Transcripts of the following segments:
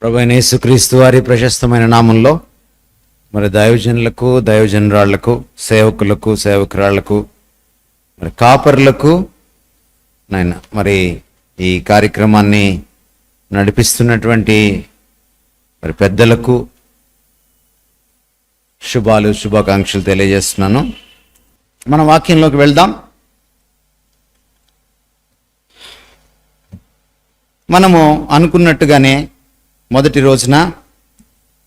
ప్రభువైన యేసుక్రీస్తు వారి ప్రశస్తమైన నామంలో మరి దైవజనులకు, దైవజనురాళ్లకు, సేవకులకు, సేవకురాళ్లకు, మరి కాపర్లకు, నాయన మరి ఈ కార్యక్రమాన్ని నడిపిస్తున్నటువంటి మరి పెద్దలకు శుభాకాంక్షలు తెలియజేస్తున్నాను. మన వాక్యంలోకి వెళ్దాం. మనము అనుకున్నట్టుగానే మొదటి రోజున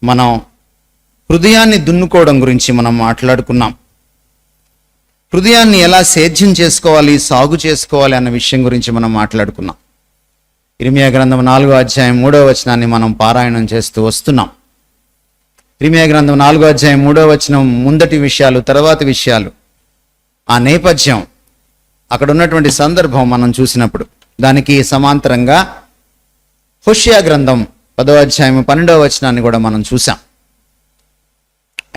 మనం హృదయాన్ని దున్నుకోవడం గురించి మనం మాట్లాడుకున్నాం. హృదయాన్ని ఎలా సేద్యం చేసుకోవాలి, సాగు చేసుకోవాలి అన్న విషయం గురించి మనం మాట్లాడుకున్నాం. ఇర్మియా గ్రంథం 4వ అధ్యాయం 3వ వచనాన్ని మనం పారాయణం చేస్తూ వస్తున్నాం. ఇర్మియా గ్రంథం 4వ అధ్యాయం 3వ వచనం ముందటి విషయాలు, తర్వాతి విషయాలు, ఆ నేపథ్యం, అక్కడ ఉన్నటువంటి సందర్భం మనం చూసినప్పుడు దానికి సమాంతరంగా హోషేయ గ్రంథం 10వ అధ్యాయం 12వ వచనాన్ని కూడా మనం చూసాం.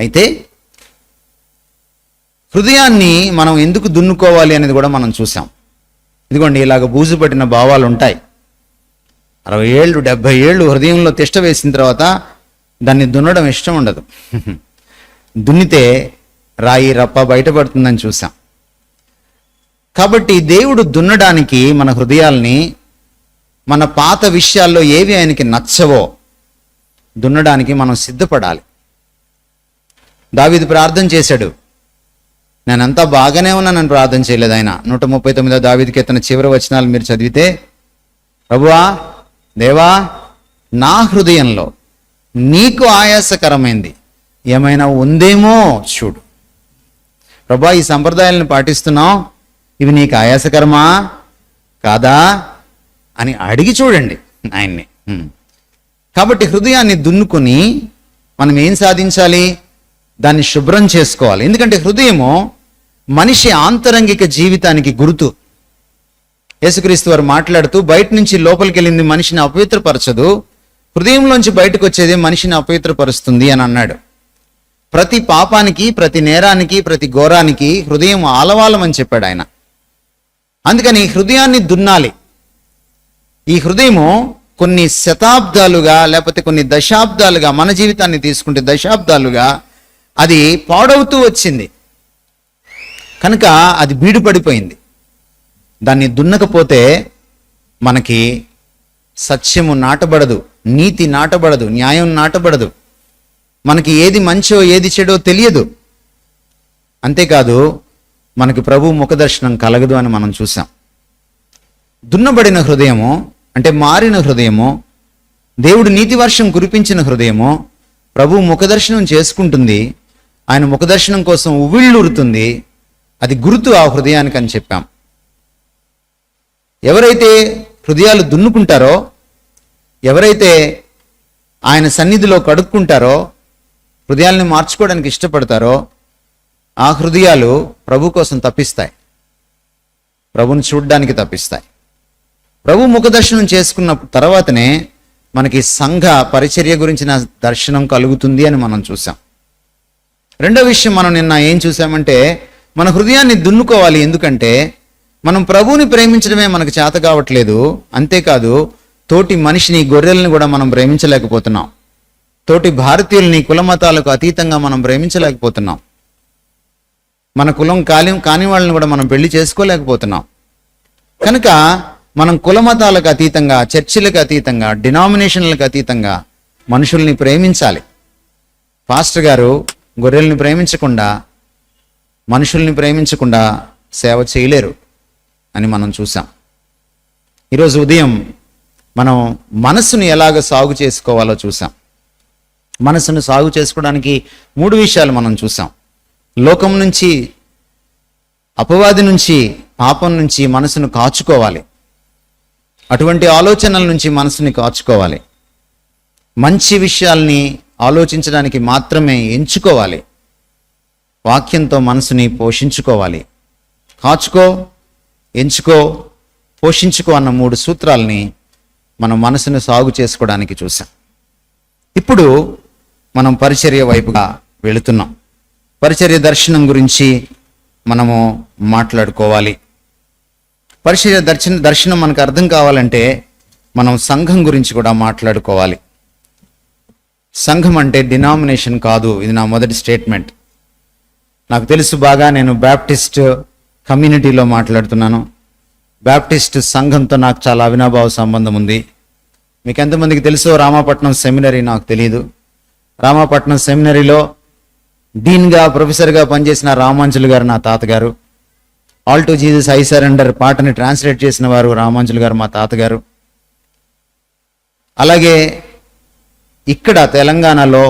అయితే హృదయాన్ని మనం ఎందుకు దున్నుకోవాలి అనేది కూడా మనం చూసాం. ఇదిగోండి, ఇలాగ బూజు పట్టిన భావాలు ఉంటాయి. 60 ఏళ్ళు 70 ఏళ్ళు హృదయంలో తిష్ట వేసిన తర్వాత దాన్ని దున్నడం ఇష్టం ఉండదు. దున్నితే రాయి రప్ప బయటపడుతుందని చూసాం. కాబట్టి దేవుడు దున్నడానికి మన హృదయాల్ని, మన పాత విషయాల్లో ఏవి ఆయనకి నచ్చవో దున్నడానికి మనం సిద్ధపడాలి. దావీదు ప్రార్థన చేశాడు. నేనంతా బాగానే ఉన్నానని ప్రార్థన చేయలేదు ఆయన. 139వ దావీదు కీర్తన చివరి వచనాలు మీరు చదివితే, ప్రభువా, దేవా, నా హృదయంలో నీకు ఆయాసకరమైంది ఏమైనా ఉందేమో చూడు. ప్రభువా, ఈ సంప్రదాయాలను పాటిస్తున్నావు, ఇవి నీకు ఆయాసకరమా కాదా అని అడిగి చూడండి ఆయన్ని. కాబట్టి హృదయాన్ని దున్నుకొని మనం ఏం సాధించాలి? దాన్ని శుభ్రం చేసుకోవాలి. ఎందుకంటే హృదయము మనిషి ఆంతరంగిక జీవితానికి గుర్తు. యేసుక్రీస్తు వారు మాట్లాడుతూ, బయట నుంచి లోపలికి వెళ్ళింది మనిషిని అపవిత్రపరచదు, హృదయంలోంచి బయటకు వచ్చేది మనిషిని అపవిత్రపరుస్తుంది అని అన్నాడు. ప్రతి పాపానికి, ప్రతి నేరానికి, ప్రతి ఘోరానికి హృదయం ఆలవాలమని చెప్పాడు ఆయన. అందుకని హృదయాన్ని దున్నాలి. ఈ హృదయము కొన్ని శతాబ్దాలుగా, లేకపోతే కొన్ని దశాబ్దాలుగా, మన జీవితాన్ని తీసుకుంటే దశాబ్దాలుగా అది పాడవుతూ వచ్చింది కనుక అది బీడు పడిపోయింది. దాన్ని దున్నకపోతే మనకి సత్యము నాటబడదు, నీతి నాటబడదు, న్యాయం నాటబడదు, మనకి ఏది మంచో ఏది చెడో తెలియదు. అంతేకాదు మనకి ప్రభు ముఖదర్శనం కలగదు అని మనం చూసాం. దున్నబడిన హృదయము అంటే మారిన హృదయము, దేవుడు నీతి వర్షం కురిపించిన హృదయము ప్రభు ముఖదర్శనం చేసుకుంటుంది. ఆయన ముఖదర్శనం కోసం ఉవ్విళ్ళూరుతుంది. అది గుర్తు ఆ హృదయానికి అని చెప్పాం. ఎవరైతే హృదయాలు దున్నుకుంటారో, ఎవరైతే ఆయన సన్నిధిలో కడుక్కుంటారో, హృదయాల్ని మార్చుకోవడానికి ఇష్టపడతారో, ఆ హృదయాలు ప్రభు కోసం తప్పిస్తాయి, ప్రభుని చూడ్డానికి తప్పిస్తాయి. ప్రభు ముఖదర్శనం చేసుకున్న తర్వాతనే మనకి సంఘ పరిచర్య గురించిన దర్శనం కలుగుతుంది అని మనం చూసాం. రెండో విషయం మనం నిన్న ఏం చూసామంటే, మన హృదయాన్ని దున్నుకోవాలి. ఎందుకంటే మనం ప్రభువుని ప్రేమించడమే మనకు చేత కావట్లేదు. అంతేకాదు తోటి మనిషిని, గొర్రెల్ని కూడా మనం ప్రేమించలేకపోతున్నాం. తోటి భారతీయుల్ని కులమతాలకు అతీతంగా మనం ప్రేమించలేకపోతున్నాం. మన కులం కాని వాళ్ళని కూడా మనం పెళ్లి చేసుకోలేకపోతున్నాం. కనుక మనం కులమతాలకు అతీతంగా, చర్చిలకు అతీతంగా, డినామినేషన్లకు అతీతంగా మనుషుల్ని ప్రేమించాలి. పాస్టర్ గారు గొర్రెల్ని ప్రేమించకుండా, మనుషుల్ని ప్రేమించకుండా సేవ చేయలేరు అని మనం చూసాం. ఈరోజు ఉదయం మనం మనసును ఎలాగ సాగు చేసుకోవాలో చూసాం. మనసును సాగు చేసుకోవడానికి 3 విషయాలు మనం చూసాం. లోకం నుంచి, అపవాది నుంచి, పాపం నుంచి మనసును కాచుకోవాలి. అటువంటి ఆలోచనల నుంచి మనసుని కాచుకోవాలి. మంచి విషయాల్ని ఆలోచించడానికి మాత్రమే ఎంచుకోవాలి. వాక్యంతో మనసుని పోషించుకోవాలి. కాచుకో, ఎంచుకో, పోషించుకో అన్న 3 సూత్రాలని మనం మనసును సాగు చేసుకోవడానికి చూసాం. ఇప్పుడు మనం పరిచర్య వైపుగా వెళుతున్నాం. పరిచర్య దర్శనం గురించి మనము మాట్లాడుకోవాలి. పరిచర్య దర్శనం మనకు అర్థం కావాలంటే మనం సంఘం గురించి కూడా మాట్లాడుకోవాలి. సంఘం అంటే డినామినేషన్ కాదు. ఇది నా మొదటి స్టేట్మెంట్. నాకు తెలుసు బాగా, నేను బ్యాప్టిస్ట్ కమ్యూనిటీలో మాట్లాడుతున్నాను. బ్యాప్టిస్ట్ సంఘంతో నాకు చాలా అవినాభావ సంబంధం ఉంది. మీకు ఎంతమందికి తెలుసో రామాపట్నం సెమినరీ నాకు తెలియదు. రామాపట్నం సెమినరీలో డీన్గా, ప్రొఫెసర్గా పనిచేసిన రామాంజులు గారు నా తాతగారు. All to Jesus I surrender పాటని ట్రాన్స్లేట్ చేసిన వారు రామాంజులు గారు మా తాతగారు. అలాగే ఇక్కడ తెలంగాణలో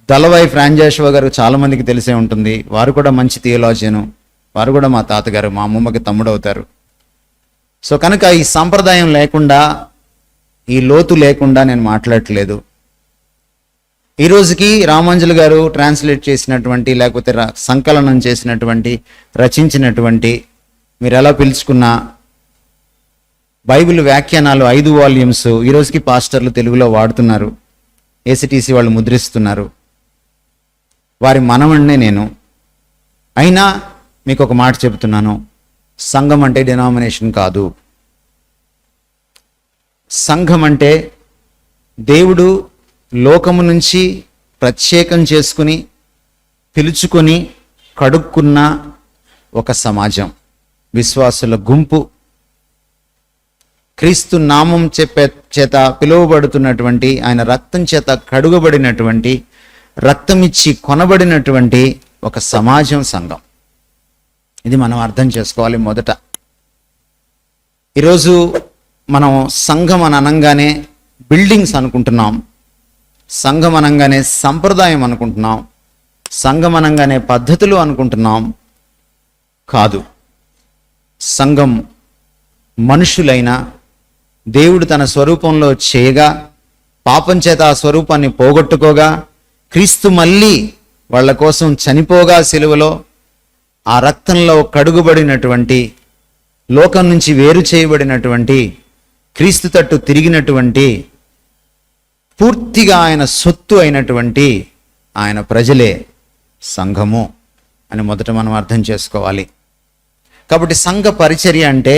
దళవాయి ఫ్రాంజాషువా గారు చాలామందికి తెలిసే ఉంటుంది. వారు కూడా మంచి థియోలాజియను. వారు కూడా మా తాతగారు, మా అమ్మమ్మకి తమ్ముడు అవుతారు. సో కనుక ఈ సాంప్రదాయం లేకుండా, ఈ లోతు లేకుండా నేను మాట్లాడట్లేదు. ఈ రోజుకి రామాంజులు గారు ట్రాన్స్లేట్ చేసినటువంటి, లేకపోతే సంకలనం చేసినటువంటి, రచించినటువంటి, మీరు ఎలా పిలుచుకున్నా బైబిల్ వ్యాఖ్యానాలు 5 వాల్యూమ్స్ ఈ రోజుకి పాస్టర్లు తెలుగులో వాడుతున్నారు. ఏసీటీసీ వాళ్ళు ముద్రిస్తున్నారు. వారి మనవణ్ణే నేను. అయినా మీకు ఒక మాట చెబుతున్నాను, సంఘం అంటే డినామినేషన్ కాదు. సంఘం అంటే దేవుడు లోకము నుంచి ప్రత్యేకం చేసుకుని, పిలుచుకొని, కడుక్కున్న ఒక సమాజం, విశ్వాసుల గుంపు. క్రీస్తు నామం చేత పిలువబడుతున్నటువంటి, ఆయన రక్తం చేత కడుగబడినటువంటి, రక్తమిచ్చి కొనబడినటువంటి ఒక సమాజం సంఘం. ఇది మనం అర్థం చేసుకోవాలి మొదట. ఈరోజు మనం సంఘం అని అనగానే బిల్డింగ్స్ అనుకుంటున్నాం, సంఘం అనగానే సంప్రదాయం అనుకుంటున్నాం, సంఘం అనగానే పద్ధతులు అనుకుంటున్నాం. కాదు. సంఘం మనుషులైన దేవుడు తన స్వరూపంలో చేయగా, పాపం చేత ఆ స్వరూపాన్ని పోగొట్టుకోగా, క్రీస్తు మళ్ళీ వాళ్ళ కోసం చనిపోగా సిలువలో, ఆ రక్తంలో కడుగుబడినటువంటి, లోకం నుంచి వేరు చేయబడినటువంటి, క్రీస్తు తట్టు తిరిగినటువంటి, పూర్తిగా ఆయన సొత్తు అయినటువంటి ఆయన ప్రజలే సంఘము అని మొదట మనం అర్థం చేసుకోవాలి. కాబట్టి సంఘ పరిచర్య అంటే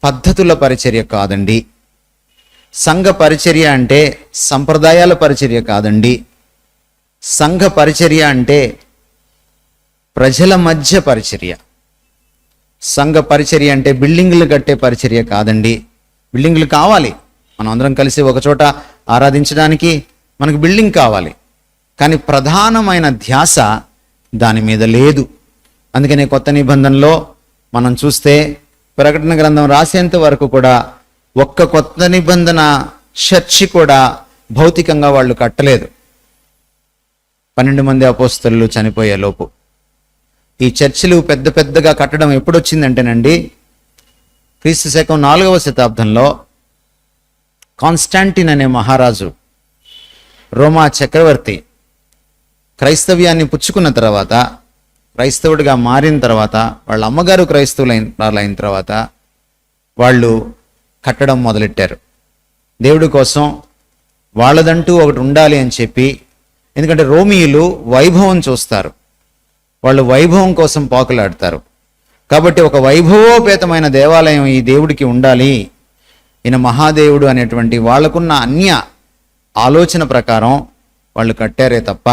పద్ధతుల పరిచర్య కాదండి. సంఘ పరిచర్య అంటే సంప్రదాయాల పరిచర్య కాదండి. సంఘ పరిచర్య అంటే ప్రజల మధ్య పరిచర్య. సంఘ పరిచర్య అంటే బిల్డింగ్లు కట్టే పరిచర్య కాదండి. బిల్డింగ్లు కావాలి, మనం అందరం కలిసి ఒక చోట ఆరాధించడానికి మనకు బిల్డింగ్ కావాలి. కానీ ప్రధానమైన ధ్యాస దాని మీద లేదు. అందుకనే కొత్త నిబంధనలో మనం చూస్తే ప్రకటన గ్రంథం రాసేంత వరకు కూడా ఒక్క కొత్త నిబంధన చర్చి కూడా భౌతికంగా వాళ్ళు కట్టలేదు. 12 మంది అపోస్తలులు చనిపోయే లోపు ఈ చర్చిలు పెద్ద పెద్దగా కట్టడం ఎప్పుడొచ్చిందంటేనండి, క్రీస్తు శకం 4వ శతాబ్దంలో కాన్స్టాంటిన్ అనే మహారాజు, రోమా చక్రవర్తి, క్రైస్తవ్యాన్ని పుచ్చుకున్న తర్వాత, క్రైస్తవుడిగా మారిన తర్వాత, వాళ్ళ అమ్మగారు క్రైస్తవులైన తర్వాత వాళ్ళు కట్టడం మొదలెట్టారు. దేవుడి కోసం వాళ్ళదంటూ ఒకటి ఉండాలి అని చెప్పి. ఎందుకంటే రోమియులు వైభవం చూస్తారు, వాళ్ళు వైభవం కోసం పాకులాడతారు. కాబట్టి ఒక వైభవోపేతమైన దేవాలయం ఈ దేవుడికి ఉండాలి, ఈయన మహాదేవుడు అనేటువంటి వాళ్ళకున్న అన్య ఆలోచన ప్రకారం వాళ్ళు కట్టారే తప్ప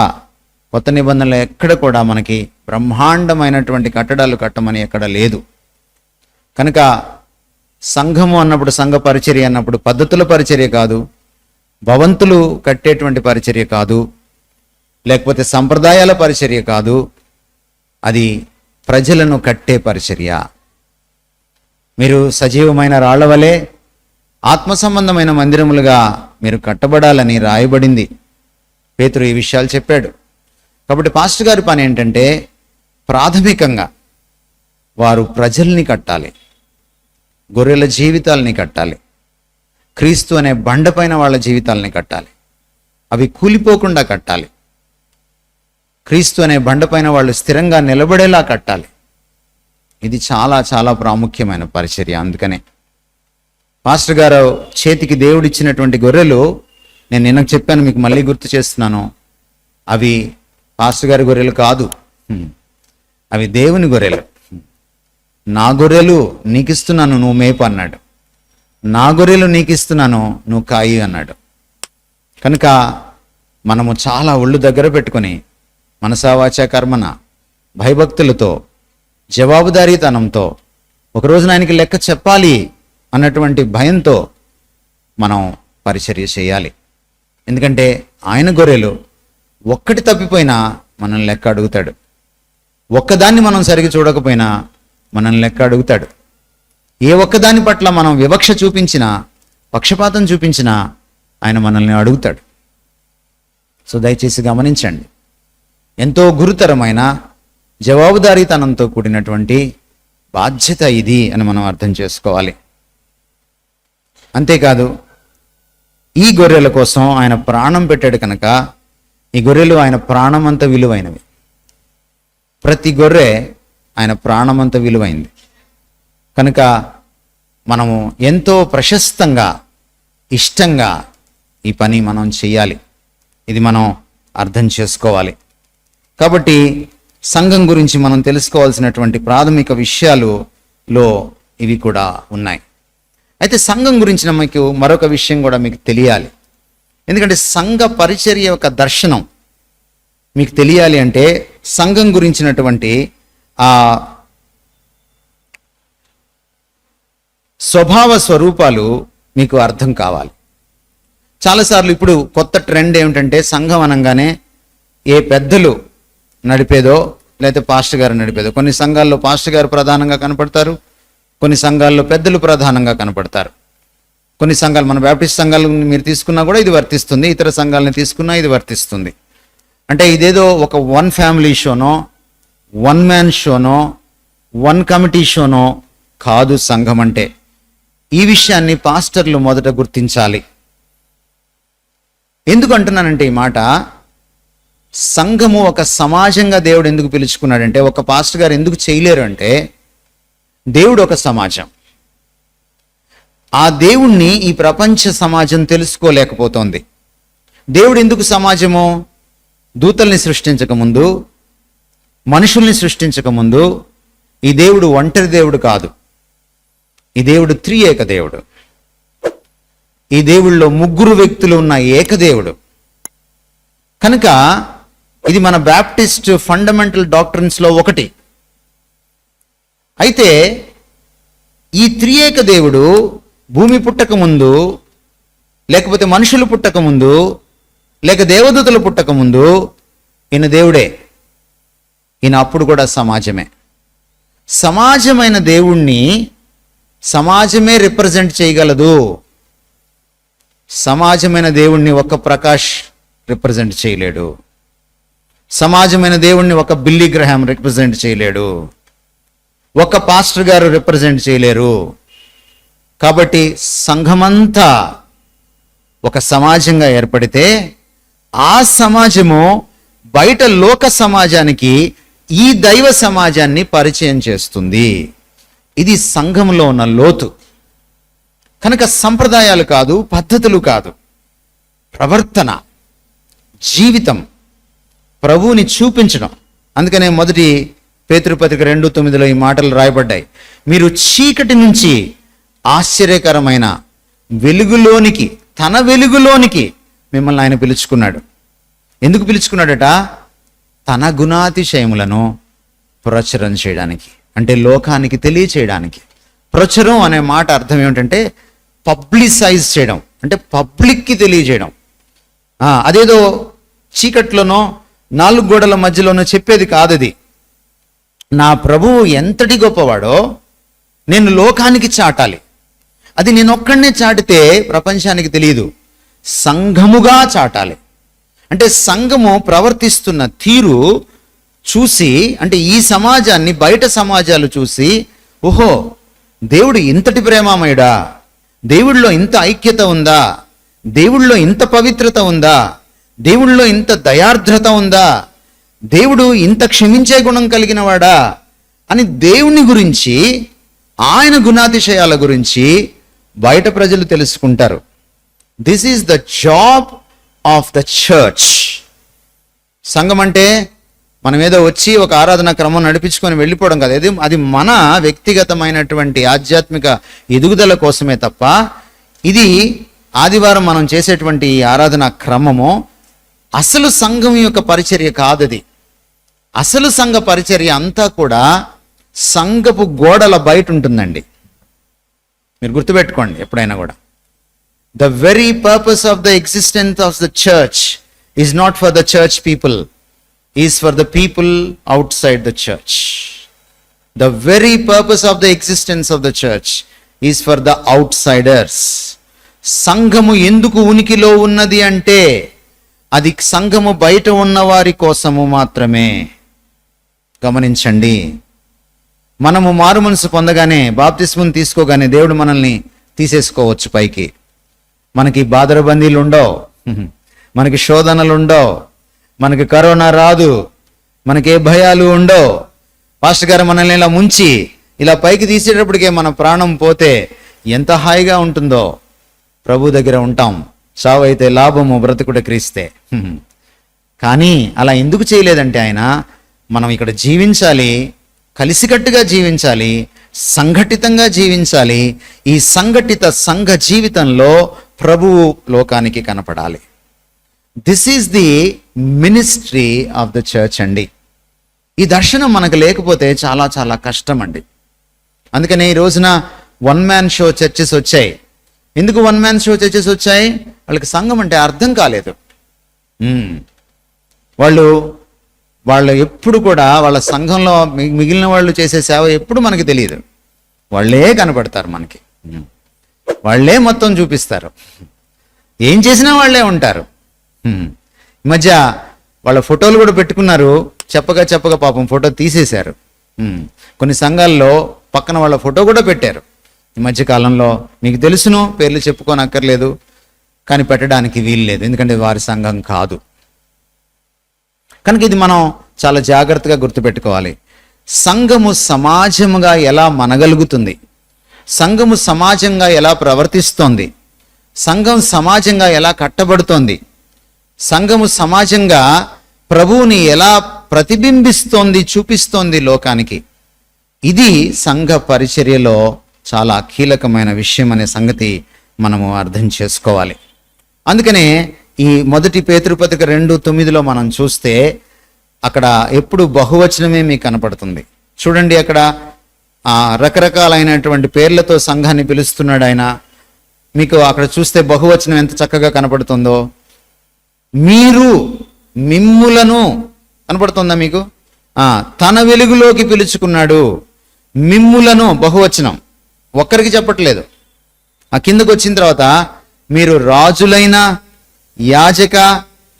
కొత్త నిబంధనలు ఎక్కడ కూడా మనకి బ్రహ్మాండమైనటువంటి కట్టడాలు కట్టమని ఎక్కడ లేదు. కనుక సంఘము అన్నప్పుడు, సంఘ పరిచర్య అన్నప్పుడు పద్ధతుల పరిచర్య కాదు, భవంతులు కట్టేటువంటి పరిచర్య కాదు, లేకపోతే సంప్రదాయాల పరిచర్య కాదు, అది ప్రజలను కట్టే పరిచర్య. మీరు సజీవమైన రాళ్ల వలె ఆత్మ సంబంధమైన మందిరములుగా మీరు కట్టబడాలని రాయబడింది. పేతురు ఈ విషయాలు చెప్పాడు. కాబట్టి పాస్టర్ గారి పని ఏంటంటే ప్రాథమికంగా వారు ప్రజల్ని కట్టాలి, గొర్రెల జీవితాలని కట్టాలి, క్రీస్తు అనే బండపైన వాళ్ళ జీవితాలని కట్టాలి, అవి కూలిపోకుండా కట్టాలి, క్రీస్తు అనే బండపైన వాళ్ళు స్థిరంగా నిలబడేలా కట్టాలి. ఇది చాలా చాలా ప్రాముఖ్యమైన పరిచర్య. అందుకనే పాస్టర్ గారు చేతికి దేవుడిచ్చినటువంటి గొర్రెలు, నేను నిన్నకు చెప్పాను, మీకు మళ్ళీ గుర్తు చేస్తున్నాను, అవి పాస్టర్ గారి గొర్రెలు కాదు, అవి దేవుని గొర్రెలు. నా గొర్రెలు నీకు ఇస్తున్నాను, నువ్వు మేపు అన్నాడు. నా గొర్రెలు నీకు ఇస్తున్నాను, నువ్వు కాయి అన్నాడు. కనుక మనము చాలా ఒళ్ళు దగ్గర పెట్టుకొని మనసా వాచా కర్మన భయభక్తులతో జవాబుదారీతనంతో ఒకరోజు ఆయనకి లెక్క చెప్పాలి అన్నటువంటి భయంతో మనం పరిచర్య చేయాలి. ఎందుకంటే ఆయన గొర్రెలు ఒక్కటి తప్పిపోయినా మనల్ని లెక్క అడుగుతాడు. ఒక్కదాన్ని మనం సరిగ్గా చూడకపోయినా మనల్ని లెక్క అడుగుతాడు. ఏ ఒక్కదాని పట్ల మనం వివక్ష చూపించినా, పక్షపాతం చూపించినా ఆయన మనల్ని అడుగుతాడు. సో దయచేసి గమనించండి, ఎంతో గురుతరమైన జవాబుదారీతనంతో కూడినటువంటి బాధ్యత ఇది అని మనం అర్థం చేసుకోవాలి. అంతేకాదు, ఈ గొర్రెల కోసం ఆయన ప్రాణం పెట్టాడు కనుక ఈ గొర్రెలు ఆయన ప్రాణమంత విలువైనవి. ప్రతి గొర్రె ఆయన ప్రాణమంత విలువైంది కనుక మనము ఎంతో ప్రశస్తంగా, ఇష్టంగా ఈ పని మనం చేయాలి. ఇది మనం అర్థం చేసుకోవాలి. కాబట్టి సంఘం గురించి మనం తెలుసుకోవాల్సినటువంటి ప్రాథమిక విషయాలులో ఇవి కూడా ఉన్నాయి. అయితే సంఘం గురించిన మీకు మరొక విషయం కూడా మీకు తెలియాలి. ఎందుకంటే సంఘ పరిచర్య యొక్క దర్శనం మీకు తెలియాలి అంటే సంఘం గురించినటువంటి ఆ స్వభావ స్వరూపాలు మీకు అర్థం కావాలి. చాలాసార్లు ఇప్పుడు కొత్త ట్రెండ్ ఏమిటంటే సంఘం అనగానే ఏ పెద్దలు నడిపేదో లేకపోతే పాస్టర్ గారు నడిపేదో. కొన్ని సంఘాల్లో పాస్టర్ గారు ప్రధానంగా కనపడతారు, కొన్ని సంఘాల్లో పెద్దలు ప్రధానంగా కనపడతారు. కొన్ని సంఘాలు, మన బ్యాప్టిస్ట్ సంఘాలు మీరు తీసుకున్నా కూడా ఇది వర్తిస్తుంది, ఇతర సంఘాలను తీసుకున్నా ఇది వర్తిస్తుంది. అంటే ఇదేదో ఒక వన్ ఫ్యామిలీ షోనో, వన్ మ్యాన్ షోనో, వన్ కమిటీ షోనో కాదు సంఘం అంటే. ఈ విషయాన్ని పాస్టర్లు మొదట గుర్తించాలి. ఎందుకు అంటున్నానంటే ఈ మాట, సంఘము ఒక సమాజంగా దేవుడు ఎందుకు పిలుచుకున్నాడంటే, ఒక పాస్టర్ గారు ఎందుకు చేయలేరు అంటే, దేవుడు ఒక సమాజం. ఆ దేవుణ్ణి ఈ ప్రపంచ సమాజం తెలుసుకోలేకపోతోంది. దేవుడు ఎందుకు సమాజము? దూతల్ని సృష్టించకముందు, మనుషుల్ని సృష్టించకముందు ఈ దేవుడు ఒంటరి దేవుడు కాదు. ఈ దేవుడు త్రియేక దేవుడు. ఈ దేవుళ్ళలో ముగ్గురు వ్యక్తులు ఉన్న ఏకదేవుడు. కనుక ఇది మన బ్యాప్టిస్ట్ ఫండమెంటల్ డాక్ట్రిన్స్లో ఒకటి. అయితే ఈ త్రియేక దేవుడు భూమి పుట్టక ముందు, లేకపోతే మనుషులు పుట్టక ముందు, లేక దేవదూతలు పుట్టక ముందు ఈయన దేవుడే. ఈయన అప్పుడు కూడా సమాజమే. సమాజమైన దేవుణ్ణి సమాజమే రిప్రజెంట్ చేయగలదు. సమాజమైన దేవుణ్ణి ఒక ప్రకాష్ రిప్రజెంట్ చేయలేడు. సమాజమైన దేవుణ్ణి ఒక బిల్లీ గ్రహాం రిప్రజెంట్ చేయలేడు. ఒక పాస్టర్ గారు రిప్రజెంట్ చేయలేరు. కాబట్టి సంఘమంతా ఒక సమాజంగా ఏర్పడితే ఆ సమాజము బయట లోక సమాజానికి ఈ దైవ సమాజాన్ని పరిచయం చేస్తుంది. ఇది సంఘంలో ఉన్న లోతు. కనుక సంప్రదాయాలు కాదు, పద్ధతులు కాదు, ప్రవర్తన, జీవితం, ప్రభువుని చూపించడం. అందుకనే మొదటి పేతురుపత్రిక 2:9 ఈ మాటలు రాయబడ్డాయి. మీరు చీకటి నుంచి ఆశ్చర్యకరమైన వెలుగులోనికి, తన వెలుగులోనికి మిమ్మల్ని ఆయన పిలుచుకున్నాడు. ఎందుకు పిలుచుకున్నాడట? తన గుణాతిశయములను ప్రచురం చేయడానికి, అంటే లోకానికి తెలియచేయడానికి. ప్రచురం అనే మాట అర్థం ఏమిటంటే పబ్లిసైజ్ చేయడం, అంటే పబ్లిక్కి తెలియజేయడం. అదేదో చీకట్లోనో 4 గోడల మధ్యలోనో చెప్పేది కాదది. నా ప్రభువు ఎంతటి గొప్పవాడో నేను లోకానికి చాటాలి. అది నేను ఒక్కడనే చాటితే ప్రపంచానికి తెలియదు, సంఘముగా చాటాలి. అంటే సంఘము ప్రవర్తిస్తున్న తీరు చూసి, అంటే ఈ సమాజాన్ని బయట సమాజాలు చూసి, ఓహో దేవుడు ఇంతటి ప్రేమామయుడా, దేవుడిలో ఇంత ఐక్యత ఉందా, దేవుడిలో ఇంత పవిత్రత ఉందా, దేవుడిలో ఇంత దయార్ద్రత ఉందా, దేవుడు ఇంత క్షమించే గుణం కలిగిన వాడా అని దేవుని గురించి, ఆయన గుణాతిశయాల గురించి బయట ప్రజలు తెలుసుకుంటారు. This is the job of the church. సంఘం అంటే మనం ఏదో వచ్చి ఒక ఆరాధన క్రమం నడిపించుకొని వెళ్ళిపోవడం కాదు. అది మన వ్యక్తిగతమైనటువంటి ఆధ్యాత్మిక ఎదుగుదల కోసమే తప్ప ఇది ఆదివారం మనం చేసేటువంటి ఈ ఆరాధన క్రమము అసలు సంఘం యొక్క పరిచర్య కాదది. అసలు సంఘ పరిచర్య అంతా కూడా సంఘపు గోడల బయట ఉంటుందండి. మీరు గుర్తుపెట్టుకోండి ఎప్పుడైనా కూడా. The very purpose of the existence of the church is not for the church people, is for the people outside the church. The very purpose of the existence of the church is for the అవుట్ సైడర్స్. సంఘము ఎందుకు ఉనికిలో ఉన్నది అంటే అది సంఘము బయట ఉన్న వారి కోసము మాత్రమే. గమనించండి, మనము మారు మనసు పొందగానే, బాప్తిస్మం తీసుకోగానే దేవుడు మనల్ని తీసేసుకోవచ్చు పైకి. మనకి బాదరబందీలు ఉండవు, మనకి శోధనలు ఉండవు, మనకి కరోనా రాదు, మనకి ఏ భయాలు ఉండవు. పాస్టర్ గారు మనల్ని ఇలా ముంచి ఇలా పైకి తీసేటప్పటికే మన ప్రాణం పోతే ఎంత హాయిగా ఉంటుందో. ప్రభు దగ్గర ఉంటాం. చావు అయితే లాభము, బ్రతుకుట క్రీస్తే. కానీ అలా ఎందుకు చేయలేదంటే ఆయన, మనం ఇక్కడ జీవించాలి, కలిసికట్టుగా జీవించాలి, సంఘటితంగా జీవించాలి. ఈ సంఘటిత సంఘ జీవితంలో ప్రభువు లోకానికి కనపడాలి. This is the ministry of the church అండి. ఈ దర్శనం మనకు లేకపోతే చాలా చాలా కష్టం అండి. అందుకనే ఈ రోజున వన్ మ్యాన్ షో చర్చెస్ వచ్చాయి. ఎందుకు వన్ మ్యాన్ షో చర్చెస్ వచ్చాయి? వాళ్ళకి సంఘం అంటే అర్థం కాలేదు. వాళ్ళు ఎప్పుడు కూడా వాళ్ళ సంఘంలో మిగిలిన వాళ్ళు చేసే సేవ ఎప్పుడు మనకి తెలియదు. వాళ్ళే కనపడతారు మనకి, వాళ్ళే మొత్తం చూపిస్తారు, ఏం చేసినా వాళ్ళే ఉంటారు. ఈ మధ్య వాళ్ళ ఫోటోలు కూడా పెట్టుకున్నారు. చెప్పగా పాపం ఫోటో తీసేశారు. కొన్ని సంఘాల్లో పక్కన వాళ్ళ ఫోటో కూడా పెట్టారు ఈ మధ్య కాలంలో. మీకు తెలుసును, పేర్లు చెప్పుకోనక్కర్లేదు, కానీ పెట్టడానికి వీలు లేదు, ఎందుకంటే వారి సంఘం కాదు. కనుక ఇది మనం చాలా జాగ్రత్తగా గుర్తుపెట్టుకోవాలి. సంఘము సమాజముగా ఎలా మనగలుగుతుంది, సంఘము సమాజంగా ఎలా ప్రవర్తిస్తోంది, సంఘం సమాజంగా ఎలా కట్టబడుతోంది, సంఘము సమాజంగా ప్రభువుని ఎలా ప్రతిబింబిస్తోంది, చూపిస్తోంది లోకానికి, ఇది సంఘ పరిచర్యలో చాలా కీలకమైన విషయం అనే సంగతి మనము అర్థం చేసుకోవాలి. అందుకనే ఈ మొదటి పేతురుపత్రిక 2:9 మనం చూస్తే అక్కడ ఎప్పుడు బహువచనమే మీకు కనపడుతుంది. చూడండి, అక్కడ రకరకాలైనటువంటి పేర్లతో సంఘాన్ని పిలుస్తున్నాడు ఆయన. మీకు అక్కడ చూస్తే బహువచనం ఎంత చక్కగా కనపడుతుందో. మీరు, మిమ్ములను కనపడుతుందా మీకు? తన వెలుగులోకి పిలుచుకున్నాడు. మిమ్ములను బహువచనం, ఒక్కరికి చెప్పట్లేదు. ఆ కిందకు వచ్చిన తర్వాత మీరు రాజులైన యాజక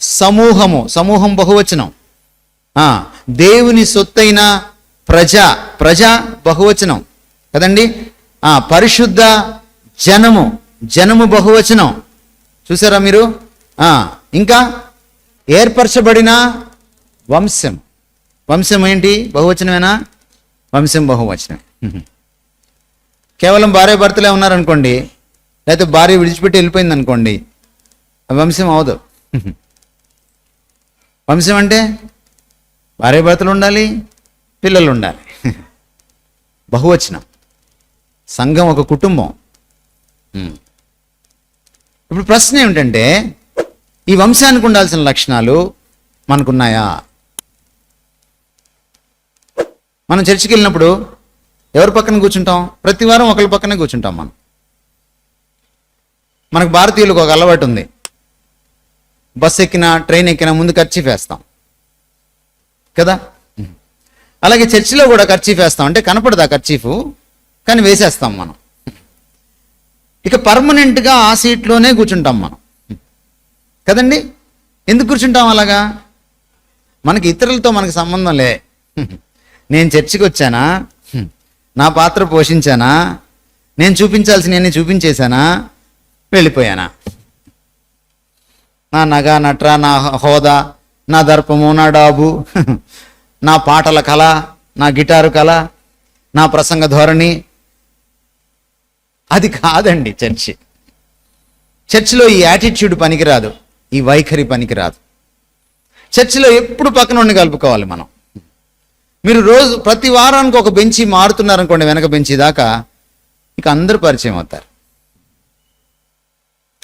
సమూహం బహువచనం. దేవుని సొత్తైన ప్రజ బహువచనం కదండి. పరిశుద్ధ జనము బహువచనం. చూసారా మీరు? ఇంకా ఏర్పరచబడిన వంశం ఏంటి? బహువచనమేనా? వంశం బహువచనం. కేవలం భార్య భర్తలే ఉన్నారనుకోండి, లేకపోతే భార్య విడిచిపెట్టి వెళ్ళిపోయింది అనుకోండి, వంశం అవదు. వంశం అంటే భార్య భర్తలు ఉండాలి, పిల్లలు ఉండాలి. బహువచనం. సంఘం ఒక కుటుంబం. ఇప్పుడు ప్రశ్న ఏమిటంటే, ఈ వంశానికి ఉండాల్సిన లక్షణాలు మనకున్నాయా? మనం చర్చికి వెళ్ళినప్పుడు ఎవరి పక్కన కూర్చుంటాం? ప్రతి వారం ఒకరి పక్కనే కూర్చుంటాం. మనకు భారతీయులకు ఒక అలవాటు ఉంది. బస్సు ఎక్కినా, ట్రైన్ ఎక్కినా ముందు కర్చీఫ్ వేస్తాం కదా. అలాగే చర్చిలో కూడా కర్చీఫ్ వేస్తాం. అంటే కనపడదు ఆ కర్చీఫ్, కానీ వేసేస్తాం మనం. ఇక పర్మనెంట్గా ఆ సీట్లోనే కూర్చుంటాం మనం కదండి. ఎందుకు కూర్చుంటాం అలాగా? మనకి ఇతరులతో మనకు సంబంధం లే. నేను చర్చికి వచ్చానా, నా పాత్ర పోషించానా, నేను చూపించాల్సిన చూపించేశానా, వెళ్ళిపోయానా, నా నగ నట్ర, నా హోదా, నా దర్పము, నా డాబు, నా పాటల కళ, నా గిటారు కళ, నా ప్రసంగ ధోరణి, అది కాదండి చర్చి. చర్చిలో ఈ యాటిట్యూడ్ పనికిరాదు, ఈ వైఖరి పనికిరాదు. చర్చిలో ఎప్పుడు పక్కన ఉండి కలుపుకోవాలి మనం. మీరు ప్రతి వారానికి ఒక బెంచి మారుతున్నారనుకోండి, వెనక బెంచి దాకా, ఇక అందరూ పరిచయం అవుతారు.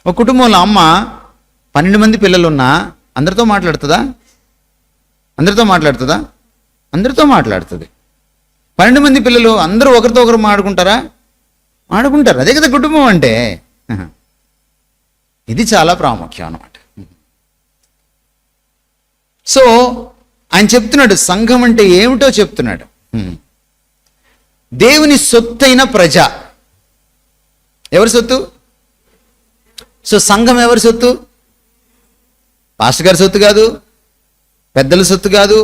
ఒక కుటుంబంలో అమ్మ 12 మంది పిల్లలున్నా అందరితో మాట్లాడుతుందా? అందరితో మాట్లాడుతుందా? అందరితో మాట్లాడుతుంది. 12 మంది పిల్లలు అందరూ ఒకరితో ఒకరు మాడుకుంటారా? ఆడుకుంటారు. అదే కదా కుటుంబం అంటే. ఇది చాలా ప్రాముఖ్యం అన్నమాట. సో ఆయన చెప్తున్నాడు, సంఘం అంటే ఏమిటో చెప్తున్నాడు. దేవుని సొత్తైన ప్రజ. ఎవరి సొత్తు? సో సంఘం ఎవరి సొత్తు? పాస్టర్ గారి సొత్తు కాదు, పెద్దల సొత్తు కాదు,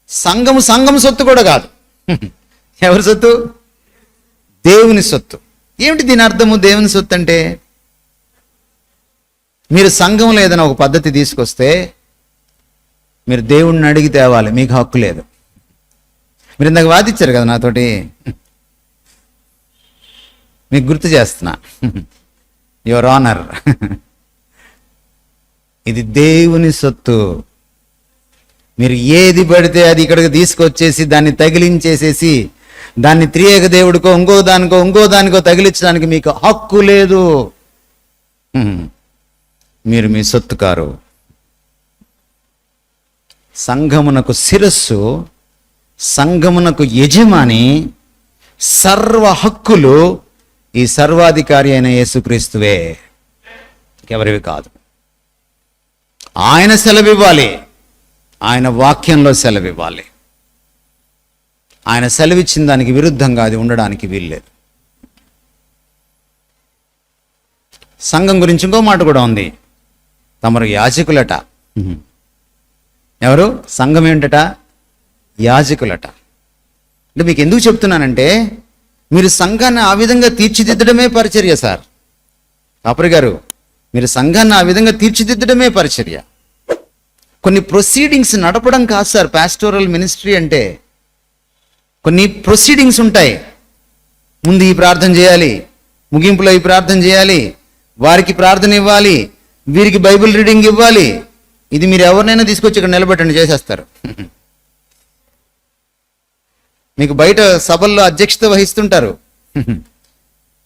సంఘం సొత్తు కూడా కాదు. ఎవరి సొత్తు? దేవుని సొత్తు. ఏమిటి దీని అర్థము? దేవుని సొత్తు అంటే, మీరు సంఘంలో ఏదైనా ఒక పద్ధతి తీసుకొస్తే మీరు దేవుణ్ణి అడిగి తేవాలి, మీకు హక్కు లేదు. మీరు ఇందాక వాదించారు కదా నాతోటి, మీకు గుర్తు చేస్తున్నా, యువర్ ఆనర్. ఇది దేవుని సొత్తు. మీరు ఏది పడితే అది ఇక్కడికి తీసుకొచ్చేసి దాన్ని తగిలించేసేసి దాన్ని త్రియేక దేవుడికో ఇంకో దానికో తగిలించడానికి మీకు హక్కు లేదు. మీరు మీ సొత్తు కారు. సంఘమునకు శిరస్సు, సంఘమునకు యజమాని, సర్వ హక్కులు ఈ సర్వాధికారి అయిన యేసుక్రీస్తువే, ఎవరివి కాదు. ఆయన సెలవివ్వాలి, ఆయన వాక్యంలో సెలవివ్వాలి. ఆయన సెలవిచ్చిన దానికి విరుద్ధంగా అది ఉండడానికి వీల్లేదు. సంఘం గురించి ఇంకో మాట కూడా ఉంది, తమరు యాజకులట. ఎవరు? సంఘం ఏంటట? యాజకులట. అంటే మీకు ఎందుకు చెప్తున్నానంటే, మీరు సంఘాన్ని ఆ విధంగా తీర్చిదిద్దడమే పరిచర్య సార్. కాపరి గారు, మీరు సంఘాన్ని ఆ విధంగా తీర్చిదిద్దడమే పరిచర్య. కొన్ని ప్రొసీడింగ్స్ నడపడం కాదు సార్ పాస్టోరల్ మినిస్ట్రీ అంటే. కొన్ని ప్రొసీడింగ్స్ ఉంటాయి. ముందు ఈ ప్రార్థన చేయాలి, ముగింపులో ఈ ప్రార్థన చేయాలి, వారికి ప్రార్థన ఇవ్వాలి, వీరికి బైబిల్ రీడింగ్ ఇవ్వాలి. ఇది మీరు ఎవరినైనా తీసుకొచ్చి ఇక్కడ నిలబెట్టండి, చేసేస్తారు. మీకు బయట సభల్లో అధ్యక్షత వహిస్తుంటారు.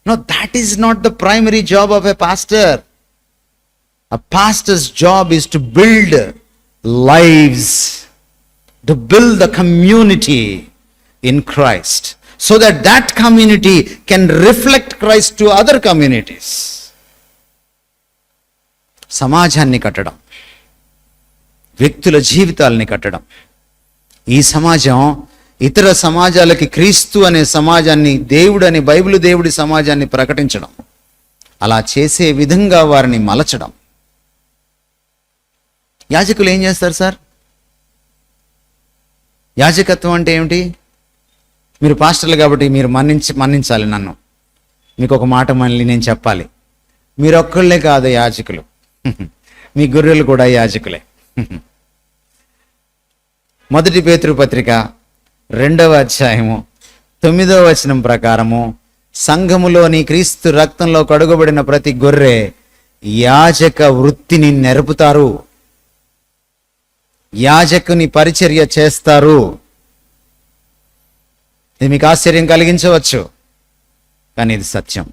No, that is not the primary job of a pastor. A pastor's job is to build lives, to build the community in Christ, so that that community can reflect Christ to other communities. సమాజాన్ని కట్టడం, వ్యక్తుల జీవితాలని కట్టడం. ఈ సమాజం ఇతర సమాజాలకి క్రీస్తు అనే సమాజాన్ని, దేవుడు అనే బైబిల్ దేవుడి సమాజాన్ని ప్రకటించడం, అలా చేసే విధంగా వారిని మలచడం. యాజకులు ఏం చేస్తారు సార్? యాజకత్వం అంటే ఏమిటి? మీరు పాస్టర్లు కాబట్టి మీరు మన్నించాలి నన్ను. మీకు ఒక మాట మళ్ళీ నేను చెప్పాలి. మీరు ఒక్కళ్ళే కాదు యాజకులు, మీ గొర్రెలు కూడా యాజకులే. 1 పేతురు పత్రిక 2వ అధ్యాయము 9వ వచనం ప్రకారము, సంఘములోని క్రీస్తు రక్తంలో కడుగబడిన ప్రతి గొర్రె యాజక వృత్తిని నెరపుతారు, యాజకుని పరిచర్య చేస్తారు. ఇది మీకు ఆశ్చర్యం కలిగించవచ్చు, కానీ ఇది సత్యం.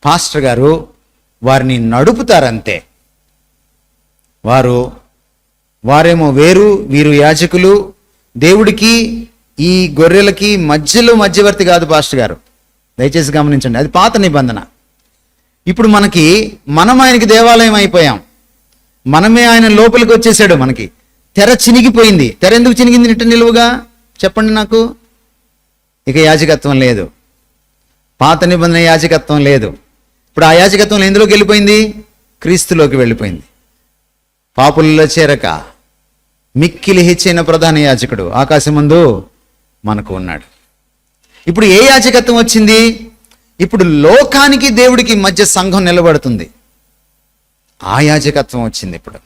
పాస్టర్ గారు వారిని నడుపుతారంతే. వారేమో వేరు, వీరు యాజకులు. దేవుడికి ఈ గొర్రెలకి మధ్యలో మధ్యవర్తి కాదు పాస్టర్ గారు. దయచేసి గమనించండి, అది పాత నిబంధన. ఇప్పుడు మనం ఆయనకి దేవాలయం అయిపోయాం. మనమే ఆయన లోపలికి వచ్చేసాడు. మనకి తెర చినిగిపోయింది. తెర ఎందుకు చినిగింది నిట్ట నిలువుగా? చెప్పండి నాకు. ఇక యాజకత్వం లేదు, పాత నిబంధన యాజకత్వం లేదు. ఇప్పుడు ఆ యాజకత్వం ఎందులోకి వెళ్ళిపోయింది? క్రీస్తులోకి వెళ్ళిపోయింది. పాపులలో చేరక మిక్కిలి హెచ్చైన ప్రధాన యాజకుడు ఆకాశమందు మనకు ఉన్నాడు. ఇప్పుడు ఏ యాజకత్వం వచ్చింది? ఇప్పుడు లోకానికి దేవుడికి మధ్య సంఘం నిలబడుతుంది. ఆ యాజకత్వం వచ్చింది ఇప్పుడు.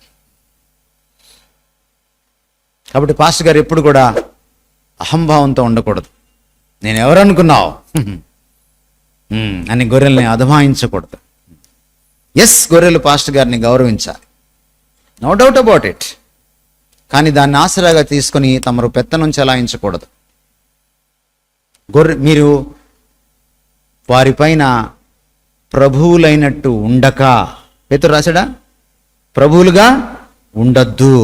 కాబట్టి పాస్టర్ గారు ఎప్పుడు కూడా అహంభావంతో ఉండకూడదు. నేను ఎవరనుకున్నావు అని గొర్రెల్ని అధమాయించకూడదు. ఎస్, గొర్రెలు పాస్టర్ గారిని గౌరవించాలి, నో డౌట్ అబౌట్ ఇట్. కానీ దాన్ని ఆసరాగా తీసుకొని తమరు పెత్తనం చెలాయించకూడదు. మీరు వారిపైన ప్రభువులైనట్టు ఉండక, పేతురు రాశాడా? ప్రభువులుగా ఉండొద్దు.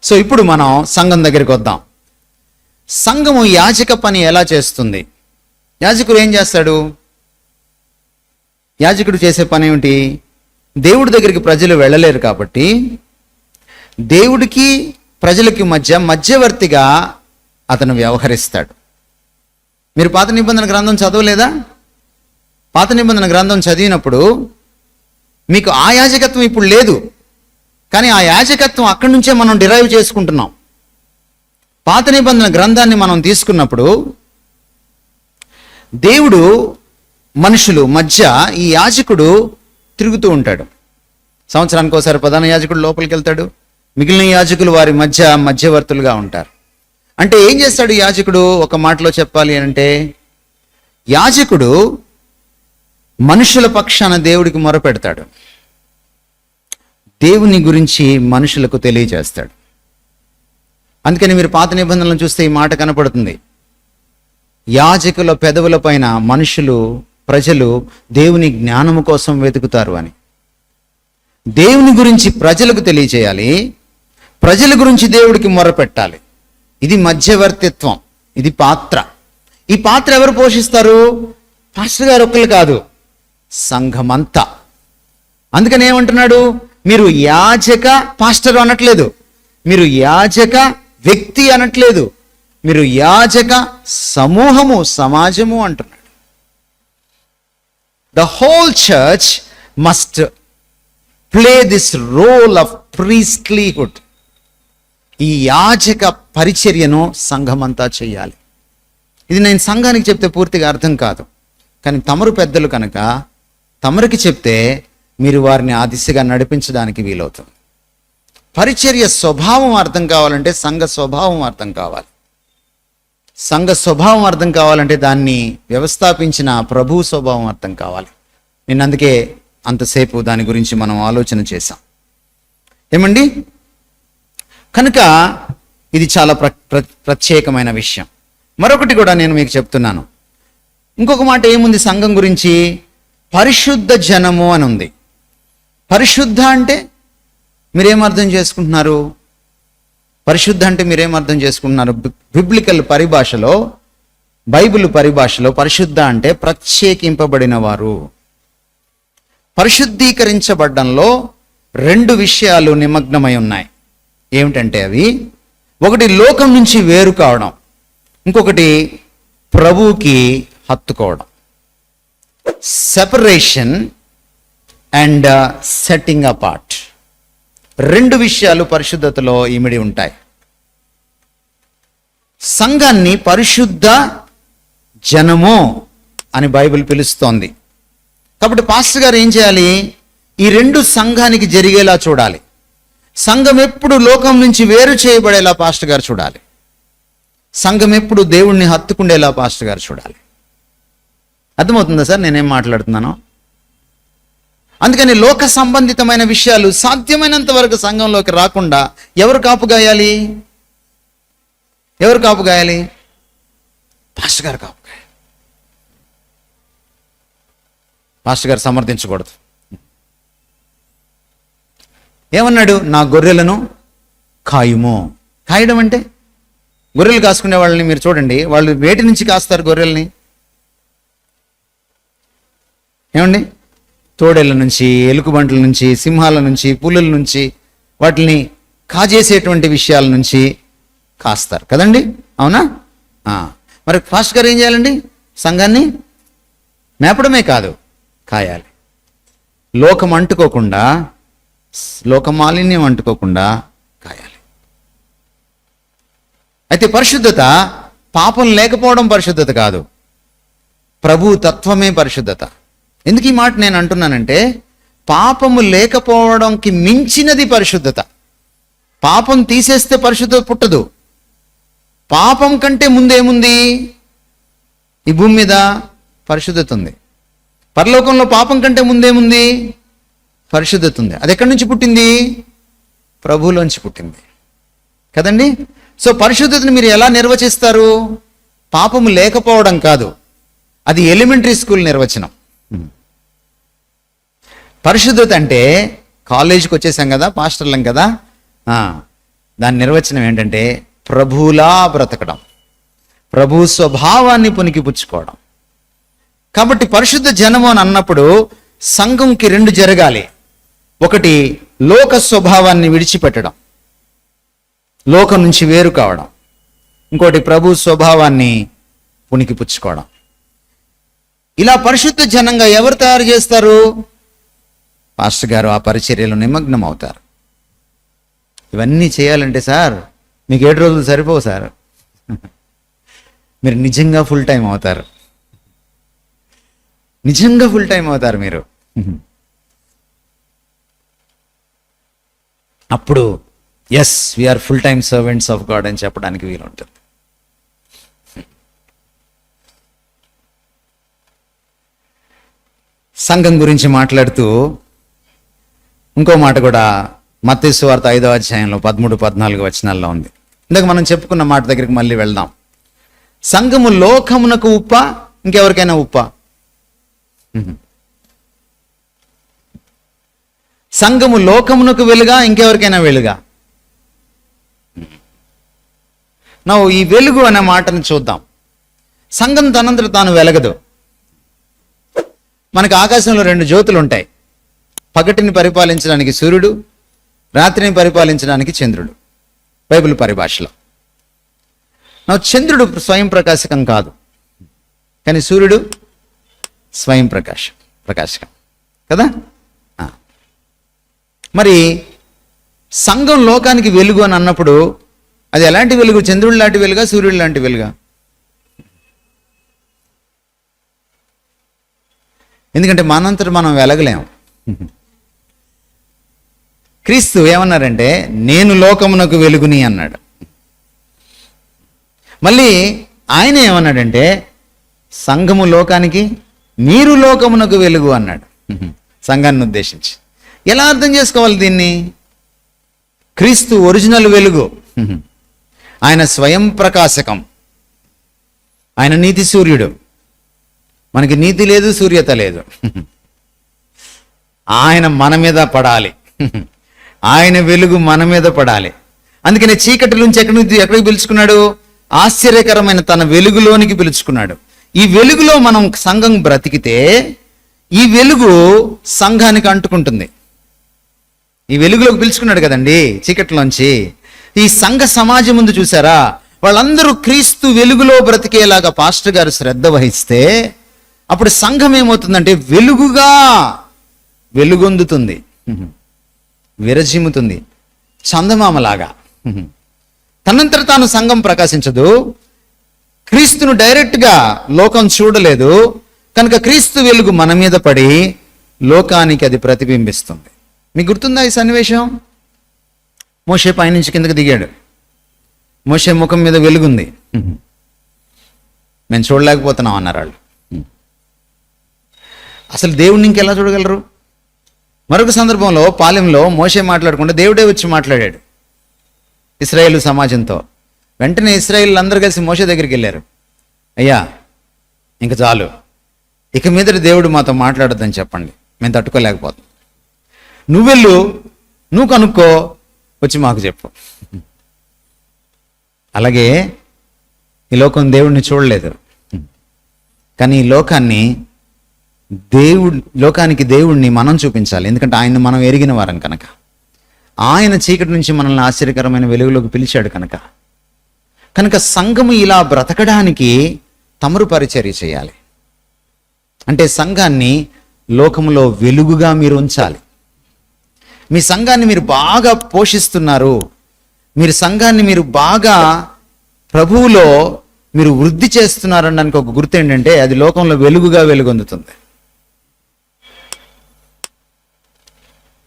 సో ఇప్పుడు మనం సంఘం దగ్గరికి వద్దాం. సంఘము యాజక పని ఎలా చేస్తుంది? యాజకుడు ఏం చేస్తాడు? యాజకుడు చేసే పని ఏమిటి? దేవుడి దగ్గరికి ప్రజలు వెళ్ళలేరు కాబట్టి దేవుడికి ప్రజలకి మధ్యవర్తిగా అతను వ్యవహరిస్తాడు. మీరు పాత నిబంధన గ్రంథం చదవలేదా? పాత నిబంధన గ్రంథం చదివినప్పుడు మీకు ఆ యాజకత్వం ఇప్పుడు లేదు, కానీ ఆ యాజకత్వం అక్కడి నుంచే మనం డిరైవ్ చేసుకుంటున్నాం. పాత నిబంధన గ్రంథాన్ని మనం తీసుకున్నప్పుడు దేవుడు మనుషులు మధ్య ఈ యాజకుడు తిరుగుతూ ఉంటాడు. సంవత్సరానికి ఒకసారి ప్రధాన యాజకుడు లోపలికి వెళ్తాడు, మిగిలిన యాజకులు వారి మధ్యవర్తులుగా ఉంటారు. అంటే ఏం చేస్తాడు యాజకుడు? ఒక మాటలో చెప్పాలి అంటే, యాజకుడు మనుషుల పక్షాన దేవుడికి మొరపెడతాడు, దేవుని గురించి మనుషులకు తెలియజేస్తాడు. అందుకని మీరు పాత నిబంధనలను చూస్తే ఈ మాట కనపడుతుంది. యాజకుల పెదవుల పైన ప్రజలు దేవుని జ్ఞానము కోసం వెతుకుతారు అని. దేవుని గురించి ప్రజలకు తెలియచేయాలి, ప్రజల గురించి దేవుడికి మొరపెట్టాలి. ఇది మధ్యవర్తిత్వం, ఇది పాత్ర. ఈ పాత్ర ఎవరు పోషిస్తారు? పాస్టర్ గారు ఒక్కరు కాదు, సంఘమంతా. అందుకని ఏమంటున్నాడు? మీరు యాజక పాస్టర్ అనట్లేదు, మీరు యాజక వ్యక్తి అనట్లేదు, మీరు యాజక సమూహము, సమాజము అంటున్నాడు. The whole church must play this role of priesthood. ఈ యాజక పరిచర్యను సంఘమంతా చేయాలి. ఇది నేను సంఘానికి చెప్తే పూర్తిగా అర్థం కాదు, కానీ తమరు పెద్దలు కనుక తమరికి చెప్తే మీరు వారిని ఆ దిశగా నడిపించడానికి వీలవుతుంది. పరిచర్య స్వభావం అర్థం కావాలంటే సంఘ స్వభావం అర్థం కావాలి. సంఘ స్వభావం అర్థం కావాలంటే దాన్ని వ్యవస్థాపించిన ప్రభు స్వభావం అర్థం కావాలి. నేను అందుకే అంతసేపు దాని గురించి మనం ఆలోచన చేశాం. ఏమండి? కనుక ఇది చాలా ప్రత్యేకమైన విషయం. మరొకటి కూడా నేను మీకు చెప్తున్నాను. ఇంకొక మాట ఏముంది సంఘం గురించి? పరిశుద్ధ జనము అని ఉంది. పరిశుద్ధ అంటే మీరేం అర్థం చేసుకుంటున్నారు? పరిశుద్ధ అంటే మీరేం అర్థం చేసుకుంటున్నారు? బిబ్లికల్ పరిభాషలో, బైబిల్ పరిభాషలో పరిశుద్ధ అంటే ప్రత్యేకింపబడిన వారు. పరిశుద్ధీకరించబడ్డంలో 2 విషయాలు నిమగ్నమై ఉన్నాయి. ఏమిటంటే అవి, ఒకటి లోకం నుంచి వేరు కావడం, ఇంకొకటి ప్రభువుకి హత్తుకోవడం. Separation and setting apart. 2 విషయాలు పరిశుద్ధతలో ఇమిడి ఉంటాయి. సంఘాన్ని పరిశుద్ధ జనము అని బైబిల్ పిలుస్తోంది. కాబట్టి పాస్టర్ గారు ఏం చేయాలి? ఈ 2 సంఘానికి జరిగేలా చూడాలి. సంఘం ఎప్పుడు లోకం నుంచి వేరు చేయబడేలా పాస్టర్ గారు చూడాలి. సంఘం ఎప్పుడు దేవుణ్ణి హత్తుకుండేలా పాస్టర్ గారు చూడాలి. అర్థమవుతుందా సార్ నేనేం మాట్లాడుతున్నాను? అందుకని లోక సంబంధితమైన విషయాలు సాధ్యమైనంత వరకు సంఘంలోకి రాకుండా ఎవరు కాపుగాయాలి? ఎవరు కాపుగాయాలి? పాస్టర్ గారు కాపుగాయాలి. పాస్టర్ గారు సమర్థించకూడదు. ఏమన్నాడు? నా గొర్రెలను కాయుము. కాయడం అంటే గొర్రెలు కాసుకునే వాళ్ళని మీరు చూడండి, వాళ్ళు వేటి నుంచి కాస్తారు గొర్రెల్ని? ఏమండి? తోడేళ్ళ నుంచి, ఎలుకబంట్ల నుంచి, సింహాల నుంచి, పులుల నుంచి, వాటిని కాజేసేటువంటి విషయాల నుంచి కాస్తారు కదండి, అవునా? మరి ఫాస్ట్ గారు ఏం చేయాలండి? సంఘాన్ని మేపడమే కాదు, కాయాలి. లోకం అంటుకోకుండా, లోక మాలిన్యం అంటుకోకుండా కాయాలి. అయితే పరిశుద్ధత పాపం లేకపోవడం పరిశుద్ధత కాదు, ప్రభు తత్వమే పరిశుద్ధత. ఎందుకు ఈ మాట నేను అంటున్నానంటే, పాపము లేకపోవడంకి మించినది పరిశుద్ధత. పాపం తీసేస్తే పరిశుద్ధత పుట్టదు. పాపం కంటే ముందేముంది? ఈ భూమి మీద పరిశుద్ధత ఉంది. పరలోకంలో పాపం కంటే ముందేముంది? పరిశుద్ధత ఉంది. అది ఎక్కడి నుంచి పుట్టింది? ప్రభువులోంచి పుట్టింది కదండి. సో పరిశుద్ధతని మీరు ఎలా నిర్వచిస్తారు? పాపము లేకపోవడం కాదు, అది ఎలిమెంటరీ స్కూల్ నిర్వచనం. పరిశుద్ధత అంటే కాలేజీకి వచ్చేసాం కదా, పాస్టర్లం కదా, దాని నిర్వచనం ఏంటంటే ప్రభువులా బ్రతకడం, ప్రభు స్వభావాన్ని పుణికిపుచ్చుకోవడం. కాబట్టి పరిశుద్ధ జనము అని అన్నప్పుడు సంఘంకి రెండు జరగాలి. ఒకటి లోక స్వభావాన్ని విడిచిపెట్టడం, లోకం నుంచి వేరు కావడం. ఇంకోటి ప్రభు స్వభావాన్ని పుణికిపుచ్చుకోవడం. ఇలా పరిశుద్ధ జనంగా ఎవరు తయారు చేస్తారు? పాస్టర్ గారు ఆ పరిచర్యలో నిమగ్నం అవుతారు. ఇవన్నీ చేయాలంటే సార్ మీకు 7 రోజులు సరిపోవు సార్. మీరు నిజంగా ఫుల్ టైం అవుతారు, నిజంగా ఫుల్ టైం అవుతారు మీరు. అప్పుడు yes we are full time servants of God అని చెప్పడానికి వీలుంటుంది. సంఘం గురించి మాట్లాడుతూ ఇంకో మాట కూడా మత్తయి సువార్త 5వ అధ్యాయంలో 13-14 వచనాల్లో ఉంది. ఇందాక మనం చెప్పుకున్న మాట దగ్గరికి మళ్ళీ వెళ్దాం. సంఘము లోకమునకు ఉప్ప, ఇంకెవరికైనా ఉప్ప? సంఘము లోకమునకు వెలుగా, ఇంకెవరికైనా వెలుగా? ఈ వెలుగు అనే మాటను చూద్దాం. సంఘం తనంతట తాను వెలగదు. మనకు ఆకాశంలో 2 జ్యోతులు ఉంటాయి. పగటిని పరిపాలించడానికి సూర్యుడు, రాత్రిని పరిపాలించడానికి చంద్రుడు, బైబిల్ పరిభాషలో. చంద్రుడు స్వయం ప్రకాశకం కాదు, కానీ సూర్యుడు స్వయం ప్రకాశకం కదా. మరి సంఘం లోకానికి వెలుగు అని అన్నప్పుడు అది ఎలాంటి వెలుగు? చంద్రుడు లాంటి వెలుగా, సూర్యుడు లాంటి వెలుగా? ఎందుకంటే మనంతట మనం వెలగలేం. క్రీస్తు ఏమన్నారంటే నేను లోకమునకు వెలుగుని అన్నాడు. మళ్ళీ ఆయన ఏమన్నాడంటే సంఘము లోకానికి, మీరు లోకమునకు వెలుగు అన్నాడు సంఘాన్ని ఉద్దేశించి. ఎలా అర్థం చేసుకోవాలి దీన్ని? క్రీస్తు ఒరిజినల్ వెలుగు, ఆయన స్వయం ప్రకాశకం, ఆయన నీతి సూర్యుడు. మనకి నీతి లేదు, సూర్యత లేదు. ఆయన మన మీద పడాలి, ఆయన వెలుగు మన మీద పడాలి. అందుకనే చీకటి నుంచి ఎక్కడికి పిలుచుకున్నాడు? ఆశ్చర్యకరమైన తన వెలుగులోనికి పిలుచుకున్నాడు. ఈ వెలుగులో మనం సంఘం బ్రతికితే ఈ వెలుగు సంఘానికి అంటుకుంటుంది. ఈ వెలుగులోకి పిలుచుకున్నాడు కదండి చీకటిలోంచి. ఈ సంఘ సమాజం ముందు చూసారా, వాళ్ళందరూ క్రీస్తు వెలుగులో బ్రతికేలాగా పాస్టర్ గారు శ్రద్ధ వహిస్తే అప్పుడు సంఘం ఏమవుతుందంటే వెలుగుగా వెలుగొందుతుంది, విరజిమ్ముతుంది, చందమామలాగా. తనంతట తాను సంఘం ప్రకాశించదు. క్రీస్తును డైరెక్ట్గా లోకం చూడలేదు కనుక క్రీస్తు వెలుగు మన మీద పడి లోకానికి అది ప్రతిబింబిస్తుంది. మీకు గుర్తుందా ఈ సన్నివేశం? మోషే పైనుంచి కిందకి దిగాడు. మోషే ముఖం మీద వెలుగుంది. మేము చూడలేకపోతున్నాం అన్నారు వాళ్ళు. అసలు దేవుడిని ఇంకెలా చూడగలరు? మరొక సందర్భంలో పాలెంలో మోషే మాట్లాడకుండా దేవుడే వచ్చి మాట్లాడాడు ఇశ్రాయేలు సమాజంతో. వెంటనే ఇశ్రాయేలు అందరూ కలిసి మోషే దగ్గరికి వెళ్ళారు. అయ్యా ఇంక చాలు, ఇక మీద దేవుడు మాతో మాట్లాడొద్దని చెప్పండి, మేము తట్టుకోలేకపోతాం. నువ్వెళ్ళు, నువ్వు కనుక్కో, వచ్చి మాకు చెప్పు. అలాగే ఈ లోకం దేవుడిని చూడలేదు, కానీ ఈ లోకానికి దేవుడిని మనం చూపించాలి. ఎందుకంటే ఆయన్ని మనం ఎరిగిన వారం కనుక. ఆయన చీకటి నుంచి మనల్ని ఆశ్చర్యకరమైన వెలుగులోకి పిలిచాడు కనుక సంఘము ఇలా బ్రతకడానికి తమరు పరిచర్య చేయాలి. అంటే సంఘాన్ని లోకములో వెలుగుగా మీరు ఉంచాలి. మీ సంఘాన్ని మీరు బాగా పోషిస్తున్నారు, మీరు సంఘాన్ని మీరు బాగా ప్రభువులో మీరు వృద్ధి చేస్తున్నారనడానికి ఒక గుర్తు ఏంటంటే అది లోకంలో వెలుగుగా వెలుగొందుతుంది.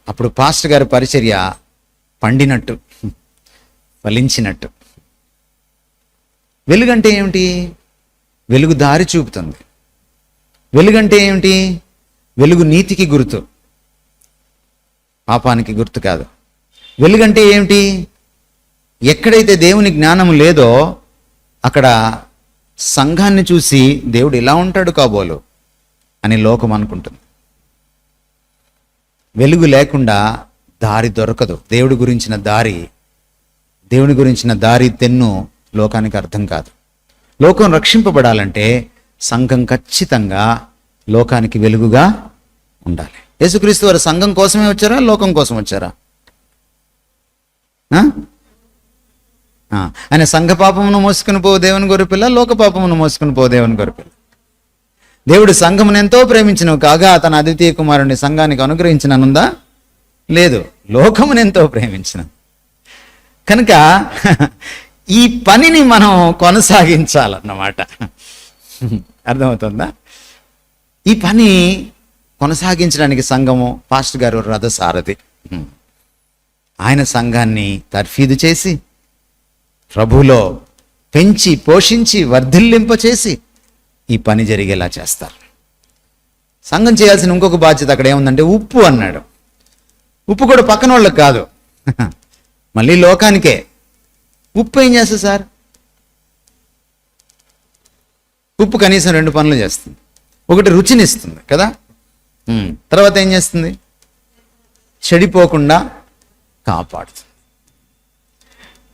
అప్పుడు పాస్టర్ గారి పరిచర్య పండినట్టు, ఫలించినట్టు. వెలుగంటే ఏమిటి? వెలుగు దారి చూపుతుంది. వెలుగంటే ఏమిటి? వెలుగు నీతికి గుర్తు, పాపానికి గుర్తు కాదు. వెలుగంటే ఏమిటి? ఎక్కడైతే దేవుని జ్ఞానం లేదో అక్కడ సంఘాన్ని చూసి దేవుడు ఇలా ఉంటాడు కాబోలు అని లోకం అనుకుంటుంది. వెలుగు లేకుండా దారి దొరకదు. దేవుడి గురించిన దారి తెన్ను లోకానికి అర్థం కాదు. లోకం రక్షింపబడాలంటే సంఘం ఖచ్చితంగా లోకానికి వెలుగుగా ఉండాలి. యేసుక్రీస్తు వారు సంఘం కోసమే వచ్చారా, లోకం కోసం వచ్చారా? ఆయన సంఘ పాపమును మోసుకుని పో దేవుని గొర్రెపిల్ల, లోక పాపమును మోసుకుని పో దేవుని గొర్రెపిల్ల. దేవుడు సంఘమును ఎంతో ప్రేమించినవు కాగా తన అద్వితీయ కుమారుని సంఘానికి అనుగ్రహించిననుందా? లేదు, లోకమును ఎంతో ప్రేమించిన. కనుక ఈ పనిని మనం కొనసాగించాలన్నమాట. అర్థమవుతుందా? ఈ పని కొనసాగించడానికి సంఘము, పాస్టర్ గారు రథసారథి. ఆయన సంఘాన్ని తర్ఫీదు చేసి ప్రభువులో పెంచి పోషించి వర్ధిల్లింపచేసి ఈ పని జరిగేలా చేస్తారు. సంఘం చేయాల్సిన ఇంకొక బాధ్యత అక్కడ ఏముందంటే ఉప్పు అన్నాడు. ఉప్పు కూడా పక్కన వాళ్ళకి కాదు, మళ్ళీ లోకానికే. ఉప్పు ఏం చేస్తుంది సార్? ఉప్పు కనీసం 2 పనులు చేస్తుంది. ఒకటి రుచినిస్తుంది కదా, తర్వాత ఏం చేస్తుంది? చెడిపోకుండా కాపాడుతుంది.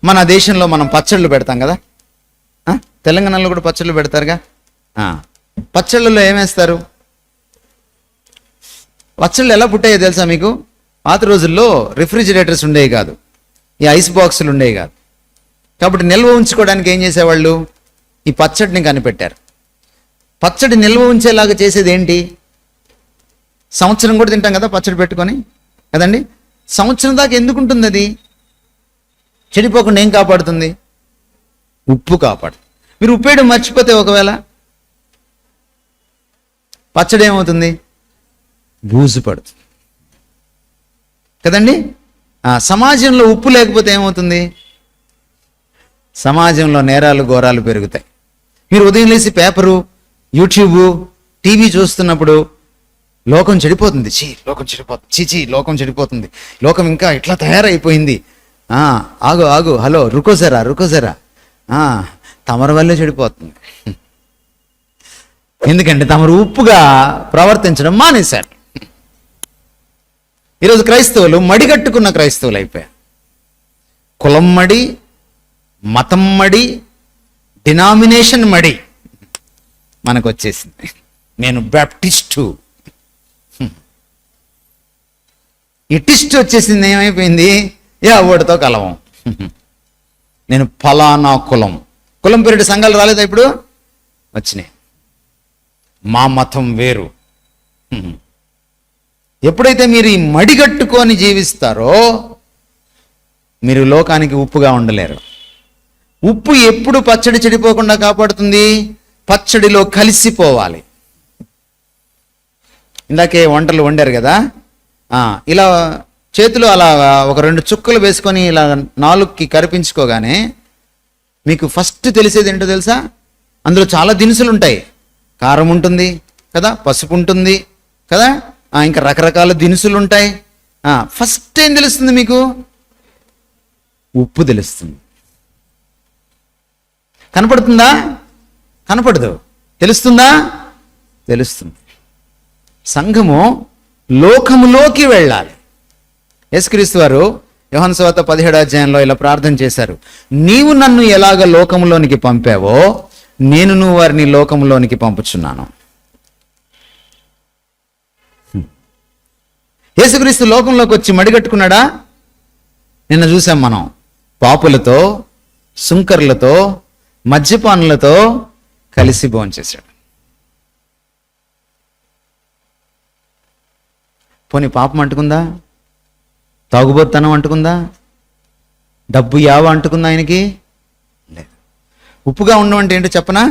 మన దేశంలో మనం పచ్చళ్ళు పెడతాం కదా, తెలంగాణలో కూడా పచ్చళ్ళు పెడతారుగా. పచ్చళ్ళలో ఏమేస్తారు? పచ్చళ్ళు ఎలా పుట్టాయో తెలుసా మీకు? పాత రోజుల్లో రిఫ్రిజిరేటర్స్ ఉండేవి కాదు, ఈ ఐస్ బాక్సులు ఉండేవి కాదు. కాబట్టి నిల్వ ఉంచుకోవడానికి ఏం చేసేవాళ్ళు? ఈ పచ్చడిని కనిపెట్టారు. పచ్చడి నిల్వ ఉంచేలాగా చేసేది ఏంటి? సంవత్సరం కూడా తింటాం కదా పచ్చడి పెట్టుకొని, కదండి. సంవత్సరం దాకా ఎందుకు ఉంటుంది అది? చెడిపోకుండా ఏం కాపాడుతుంది? ఉప్పు కాపాడు. మీరు ఉప్పేయడం మర్చిపోతే ఒకవేళ పచ్చడి ఏమవుతుంది? బూజు పడుతుంది కదండి. సమాజంలో ఉప్పు లేకపోతే ఏమవుతుంది? సమాజంలో నేరాలు ఘోరాలు పెరుగుతాయి. మీరు ఉదయం లేసి పేపరు, యూట్యూబ్, టీవీ చూస్తున్నప్పుడు లోకం చెడిపోతుంది, లోకం చెడిపోతుంది, లోకం ఇంకా ఇట్లా తయారైపోయింది, ఆగు హలో రుకోజరా తమరి వల్లే చెడిపోతుంది. ఎందుకంటే తమరు ఉప్పుగా ప్రవర్తించడం మానేశారు. ఈరోజు క్రైస్తవులు మడిగట్టుకున్న క్రైస్తవులు అయిపోయారు. కులం మడి, మతం మడి, డినామినేషన్ మడి మనకు వచ్చేసింది. నేను బ్యాప్టిస్టు, ఈ టిస్ట్ వచ్చేసింది. ఏమైపోయింది? ఓడితో కలవం. నేను ఫలానా కులం పేరిట సంఘాలు రాలేదా? ఇప్పుడు వచ్చినాయి. మా మతం వేరు. ఎప్పుడైతే మీరు ఈ మడిగట్టుకొని జీవిస్తారో మీరు లోకానికి ఉప్పుగా ఉండలేరు. ఉప్పు ఎప్పుడు పచ్చడి చెడిపోకుండా కాపాడుతుంది? పచ్చడిలో కలిసిపోవాలి. ఇందాకే వంటలు వండారు కదా, ఇలా చేతిలో అలా ఒక 2 చుక్కలు వేసుకొని ఇలా నాలుగుకి కరిపించుకోగానే మీకు ఫస్ట్ తెలిసేది ఏంటో తెలుసా? అందులో చాలా దినుసులు ఉంటాయి. కారం ఉంటుంది కదా, పసుపు ఉంటుంది కదా, ఇంకా రకరకాల దినుసులు ఉంటాయి. ఫస్ట్ ఏం తెలుస్తుంది మీకు? ఉప్పు తెలుస్తుంది. కనపడుతుందా? కనపడదు. తెలుస్తుందా? తెలుస్తుంది. సంఘము లోకములోకి వెళ్ళాలి. యేసుక్రీస్తు వారు యోహాను సువార్త 17వ అధ్యాయంలో ఇలా ప్రార్థన చేశారు. నీవు నన్ను ఎలాగ లోకములోనికి పంపావో నేను వారిని లోకములోనికి పంపుచున్నాను. యేసుక్రీస్తు లోకంలోకి వచ్చి మడిగట్టుకున్నాడా? నిన్న చూసాం మనం. పాపులతో, సుంకర్లతో, మద్యపానులతో కలిసి భోంచేశాడు. పోనీ పాపం అంటుకుందా? తాగుబోతనం అంటుకుందా? డబ్బు యావ అంటుకుందా ఆయనకి? లేదు. ఉప్పుగా ఉండడం అంటే ఏంటో చెప్పనా?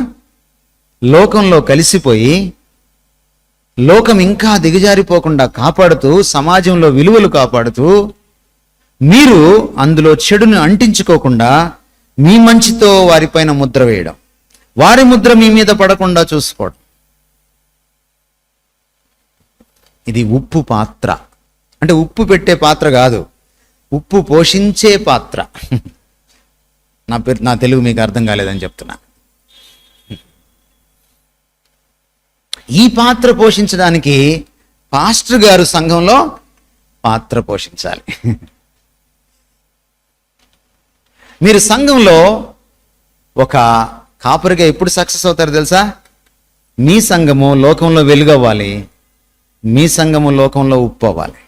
లోకంలో కలిసిపోయి లోకం ఇంకా దిగజారిపోకుండా కాపాడుతూ, సమాజంలో విలువలు కాపాడుతూ, మీరు అందులో చెడును అంటించుకోకుండా మీ మంచితో వారిపైన ముద్ర వేయడం, వారి ముద్ర మీ మీద పడకుండా చూసుకోవడం. ఇది ఉప్పు పాత్ర. అంటే ఉప్పు పెట్టే పాత్ర కాదు, ఉప్పు పోషించే పాత్ర. నా తెలుగు మీకు అర్థం కాలేదని చెప్తున్నా. ఈ పాత్ర పోషించడానికి పాస్టర్ గారు సంఘంలో పాత్ర పోషించాలి. మీరు సంఘంలో ఒక కాపరిగా ఎప్పుడు సక్సెస్ అవుతారు తెలుసా? మీ సంఘము లోకంలో వెలుగవ్వాలి, మీ సంఘము లోకంలో ఉప్పు అవ్వాలి.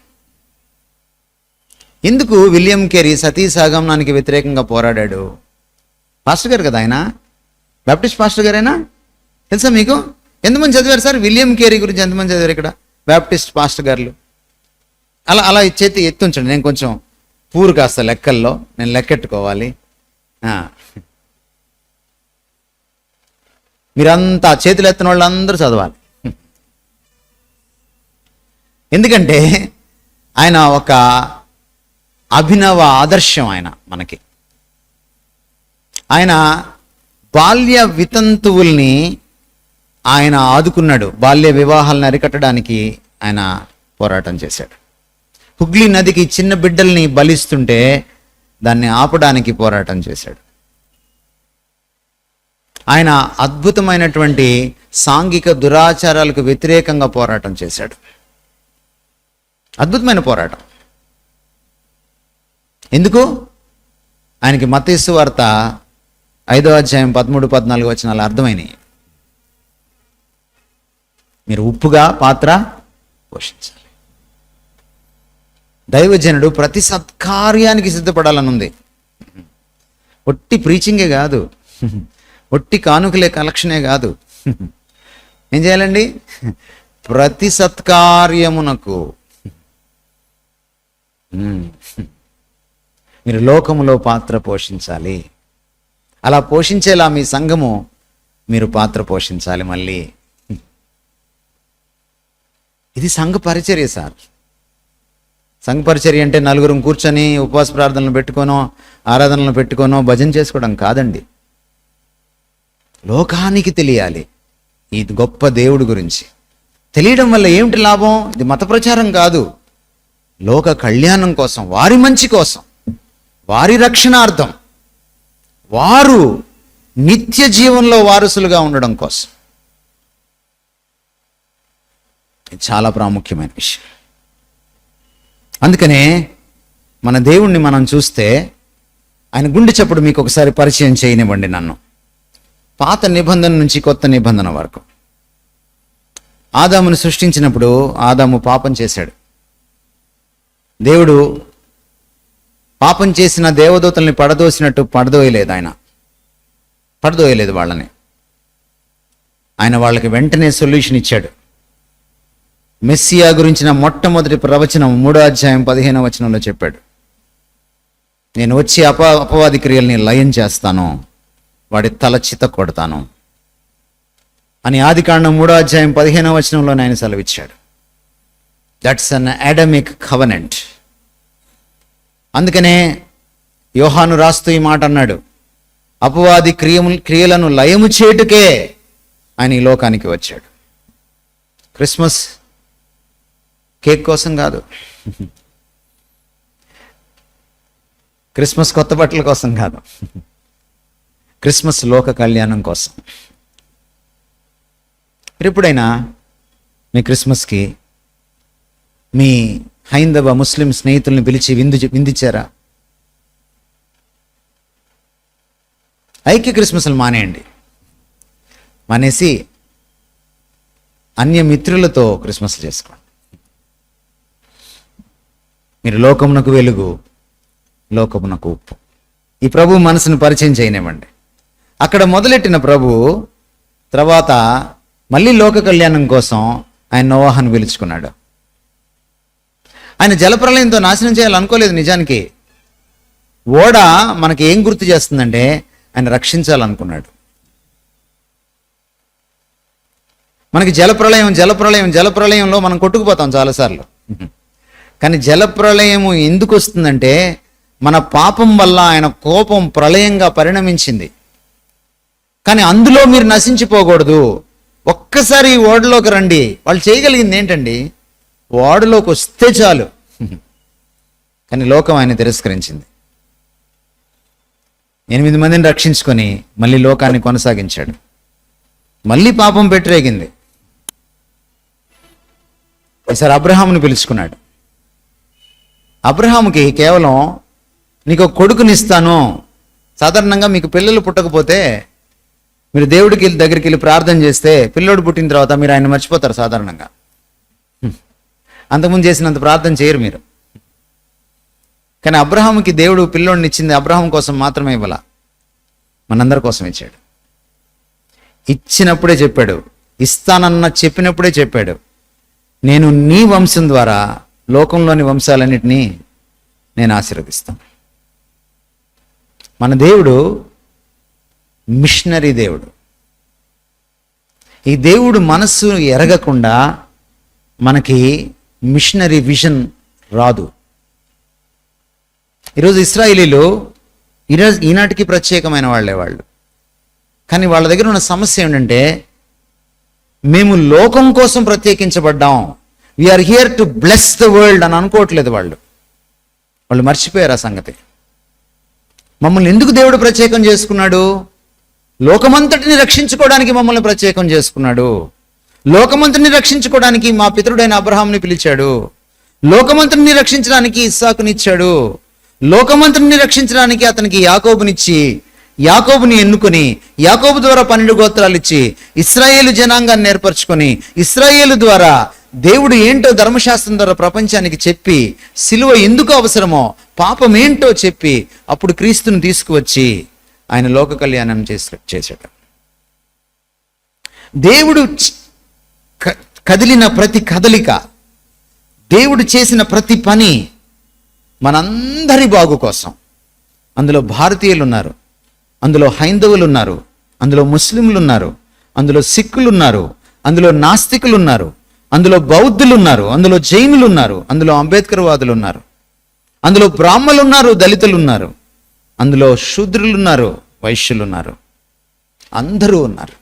ఎందుకు విలియం కేరీ సతీ సహగమనానికి వ్యతిరేకంగా పోరాడాడు? పాస్టర్ గారు కదా ఆయన, బాప్టిస్ట్ పాస్టర్ గారేనా? తెలుసా మీకు? ఎంతమంది చదివారు సార్ విలియం కేరీ గురించి? ఎంతమంది చదివారు ఇక్కడ బాప్టిస్ట్ పాస్టర్ గారులు? అలా అలా చేతి ఎత్తుంచండి. నేను కొంచెం పూరు కాస్త లెక్కల్లో, నేను లెక్కెట్టుకోవాలి. మీరంతా చేతులు ఎత్తిన వాళ్ళందరూ చదవాలి. ఎందుకంటే ఆయన ఒక అభినవ ఆదర్శం. ఆయన ఆయన బాల్య వితంతువుల్ని ఆయన ఆదుకున్నాడు. బాల్య వివాహాలను అరికట్టడానికి ఆయన పోరాటం చేశాడు. హుగ్లీ నదికి చిన్న బిడ్డల్ని బలిస్తుంటే దాన్ని ఆపడానికి పోరాటం చేశాడు. ఆయన అద్భుతమైనటువంటి సాంఘిక దురాచారాలకు వ్యతిరేకంగా పోరాటం చేశాడు. అద్భుతమైన పోరాటం. ఎందుకు? ఆయనకి మత్తయి సువార్త 5వ అధ్యాయం 13-14 వచనాలు అర్థమైనాయి. మీరు ఉప్పుగా పాత్ర పోషించాలి. దైవజనుడు ప్రతి సత్కార్యానికి సిద్ధపడాలని ఉంది. ఒట్టి ప్రీచింగే కాదు, ఒట్టి కానుకలే కలెక్షనే కాదు. ఏం చేయాలండి? ప్రతి సత్కార్యమునకు మీరు లోకములో పాత్ర పోషించాలి. అలా పోషించేలా మీ సంఘము మీరు పాత్ర పోషించాలి. మళ్ళీ ఇది సంఘ పరిచర్య సార్. సంఘ పరిచర్య అంటే నలుగురం కూర్చొని ఉపవాస ప్రార్థనలు పెట్టుకోనో, ఆరాధనలు పెట్టుకోనో, భజన చేసుకోవడం కాదండి. లోకానికి తెలియాలి ఈ గొప్ప దేవుడి గురించి. తెలియడం వల్ల ఏమిటి లాభం? ఇది మత ప్రచారం కాదు, లోక కళ్యాణం కోసం, వారి మంచి కోసం, వారి రక్షణార్థం, వారు నిత్య జీవంలో వారసులుగా ఉండడం కోసం. ఇది చాలా ప్రాముఖ్యమైన విషయం. అందుకనే మన దేవుణ్ణి మనం చూస్తే ఆయన గుండె చప్పుడు మీకు ఒకసారి పరిచయం చేయనివ్వండి నన్ను. పాత నిబంధన నుంచి కొత్త నిబంధన వరకు. ఆదామును సృష్టించినప్పుడు ఆదాము పాపం చేశాడు. దేవుడు పాపం చేసిన దేవదూతల్ని పడదోసినట్టు పడదోయలేదు వాళ్ళని. ఆయన వాళ్ళకి వెంటనే సొల్యూషన్ ఇచ్చాడు. మెస్సియా గురించిన మొట్టమొదటి ప్రవచనం 3వ అధ్యాయం 15వ వచనంలో చెప్పాడు. నేను వచ్చి అపవాది క్రియల్ని లయం చేస్తాను, వాడి తల చిత కొడతాను అని ఆదికాండం 3వ అధ్యాయం 15వ వచనంలోనే ఆయన సెలవిచ్చాడు. That's an Adamic covenant. అందుకనే యోహాను రాస్తూ ఈ మాట అన్నాడు, అపవాది క్రియలను లయము చేటుకే ఆయన ఈ లోకానికి వచ్చాడు. క్రిస్మస్ కేక్ కోసం కాదు, క్రిస్మస్ కొత్త బట్టల కోసం కాదు, క్రిస్మస్ లోక కళ్యాణం కోసం. మీరు ఎప్పుడైనా మీ క్రిస్మస్కి మీ హైందవ ముస్లిం స్నేహితుల్ని పిలిచి విందిచ్చారా? ఐక్య క్రిస్మస్లు మానేయండి. మానేసి అన్య మిత్రులతో క్రిస్మస్ చేసుకోండి. మీరు లోకమునకు వెలుగు, లోకమునకు ఉప్పు. ఈ ప్రభు మనసును పరిచయం చేయనివ్వండి. అక్కడ మొదలెట్టిన ప్రభు తర్వాత మళ్ళీ లోక కళ్యాణం కోసం ఆయన నోవాహును పిలుచుకున్నాడు. ఆయన జలప్రలయంతో నాశనం చేయాలనుకోలేదు. నిజానికి ఓడ మనకి ఏం గుర్తు చేస్తుందంటే ఆయన రక్షించాలనుకున్నాడు. మనకి జలప్రలయంలో మనం కొట్టుకుపోతాం చాలాసార్లు. కానీ జలప్రలయము ఎందుకు వస్తుందంటే మన పాపం వల్ల ఆయన కోపం ప్రళయంగా పరిణమించింది. కానీ అందులో మీరు నశించిపోకూడదు. ఒక్కసారి ఈ ఓడలోకి రండి. వాళ్ళు చేయగలిగింది ఏంటండి? ఓడలోకి వస్తే చాలు. కానీ లోకం ఆయన తిరస్కరించింది. 8 మందిని రక్షించుకొని మళ్ళీ లోకాన్ని కొనసాగించాడు. మళ్ళీ పాపం పెట్టరేగింది. ఒకసారి అబ్రహాముని పిలుచుకున్నాడు. అబ్రహాముకి కేవలం నీకు ఒక కొడుకునిస్తాను, సాధారణంగా మీకు పిల్లలు పుట్టకపోతే మీరు దేవుడికి దగ్గరికి వెళ్ళి ప్రార్థన చేస్తే పిల్లోడు పుట్టిన తర్వాత మీరు ఆయన మర్చిపోతారు సాధారణంగా. అంతకుముందు చేసినంత ప్రార్థన చేయరు మీరు. కానీ అబ్రహాముకి దేవుడు పిల్లోడిని ఇచ్చింది అబ్రహాం కోసం మాత్రమే ఇవ్వాల, మనందరి కోసం ఇచ్చాడు. ఇచ్చినప్పుడే చెప్పాడు, ఇస్తానన్న చెప్పినప్పుడే చెప్పాడు, నేను నీ వంశం ద్వారా లోకంలోని వంశాలన్నిటినీ నేను ఆశీర్వదిస్తాను. మన దేవుడు మిషనరీ దేవుడు. ఈ దేవుడు మనస్సు ఎరగకుండా మనకి మిషనరీ విజన్ రాదు. ఈరోజు ఇశ్రాయేలీలు ఈనాటికి ప్రత్యేకమైన వాళ్ళు. కానీ వాళ్ళ దగ్గర ఉన్న సమస్య ఏంటంటే, మేము లోకం కోసం ప్రత్యేకించబడ్డాం, we are here to bless the world అని అనుకోవట్లేదు. వాళ్ళు మర్చిపోయారు ఆ సంగతి. మమ్మల్ని ఎందుకు దేవుడు ప్రత్యేకం చేసుకున్నాడు? లోకమంతటిని రక్షించుకోవడానికి మమ్మల్ని ప్రత్యేకం చేసుకున్నాడు. లోకమంతటిని రక్షించుకోవడానికి మా పితరుడైన అబ్రహాంని పిలిచాడు. లోకమంతటిని రక్షించడానికి ఇస్సాకునిచ్చాడు. లోకమంతటిని రక్షించడానికి అతనికి యాకోబునిచ్చి, యాకోబుని ఎన్నుకొని, యాకోబు ద్వారా 12 గోత్రాలు ఇచ్చి, ఇశ్రాయేలు జనాంగాన్ని ఏర్పరచుకొని, ఇశ్రాయేలు ద్వారా దేవుడు ఏంటో ధర్మశాస్త్రం ద్వారా ప్రపంచానికి చెప్పి, సిలువ ఎందుకు అవసరమో, పాపం ఏంటో చెప్పి, అప్పుడు క్రీస్తుని తీసుకువచ్చి ఆయన లోక కళ్యాణం చేశాడు. దేవుడు కదిలిన ప్రతి కదలిక, దేవుడు చేసిన ప్రతి పని మనందరి బాగు కోసం. అందులో భారతీయులు ఉన్నారు, అందులో హైందవులు ఉన్నారు, అందులో ముస్లింలు ఉన్నారు, అందులో సిక్కులు ఉన్నారు, అందులో నాస్తికులు ఉన్నారు, అందులో బౌద్ధులు ఉన్నారు, అందులో జైనులు ఉన్నారు, అందులో అంబేద్కర్ వాదులు ఉన్నారు, అందులో బ్రాహ్మలు ఉన్నారు, దళితులు ఉన్నారు, అందులో శూద్రులు ఉన్నారు, వైశ్యులు ఉన్నారు, అందరూ ఉన్నారు.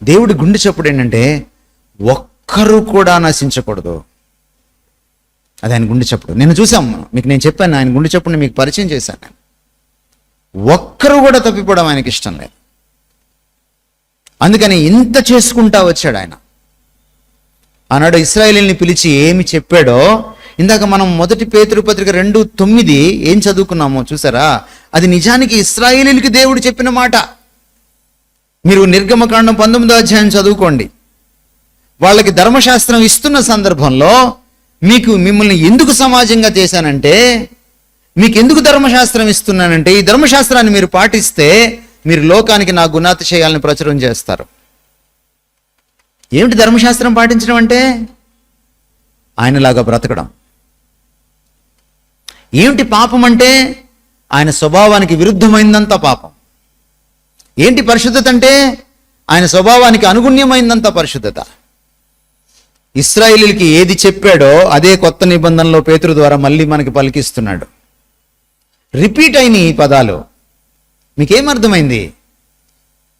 దేవుడి గుండె చప్పుడు ఏంటంటే ఒక్కరు కూడా నశించకూడదు. అది ఆయన గుండె చప్పుడు. నేను చూసాము, నేను చెప్పాను, ఆయన గుండె చప్పుడుని మీకు పరిచయం చేశాను. నేను ఒక్కరు కూడా తప్పిపోవడం ఆయనకి ఇష్టం లేదు. అందుకని ఇంత చేసుకుంటా వచ్చాడు ఆయన. ఆనాడు ఇశ్రాయేలీని పిలిచి ఏమి చెప్పాడో ఇందాక మనం 1 పేతురు పత్రిక 2:9 ఏం చదువుకున్నామో చూసారా? అది నిజానికి ఇశ్రాయేలీలకి దేవుడు చెప్పిన మాట. మీరు నిర్గమకాండం 19వ అధ్యాయం చదువుకోండి. వాళ్ళకి ధర్మశాస్త్రం ఇస్తున్న సందర్భంలో మిమ్మల్ని ఎందుకు సమాజంగా చేశానంటే, మీకు ఎందుకు ధర్మశాస్త్రం ఇస్తున్నానంటే, ఈ ధర్మశాస్త్రాన్ని మీరు పాటిస్తే మీరు లోకానికి నా గుణాతిశయాలను ప్రచురం చేస్తారు. ఏమిటి ధర్మశాస్త్రం పాటించడం అంటే? ఆయనలాగా బ్రతకడం. ఏమిటి పాపం అంటే? ఆయన స్వభావానికి విరుద్ధమైందంతా పాపం. ఏంటి పరిశుద్ధత అంటే? ఆయన స్వభావానికి అనుగుణ్యమైందంతా పరిశుద్ధత. ఇశ్రాయేలీలకి ఏది చెప్పాడో అదే కొత్త నిబంధనలో పేతురు ద్వారా మళ్ళీ మనకి పలికిస్తున్నాడు. రిపీట్ అయిన ఈ పదాలు మీకేమర్థమైంది?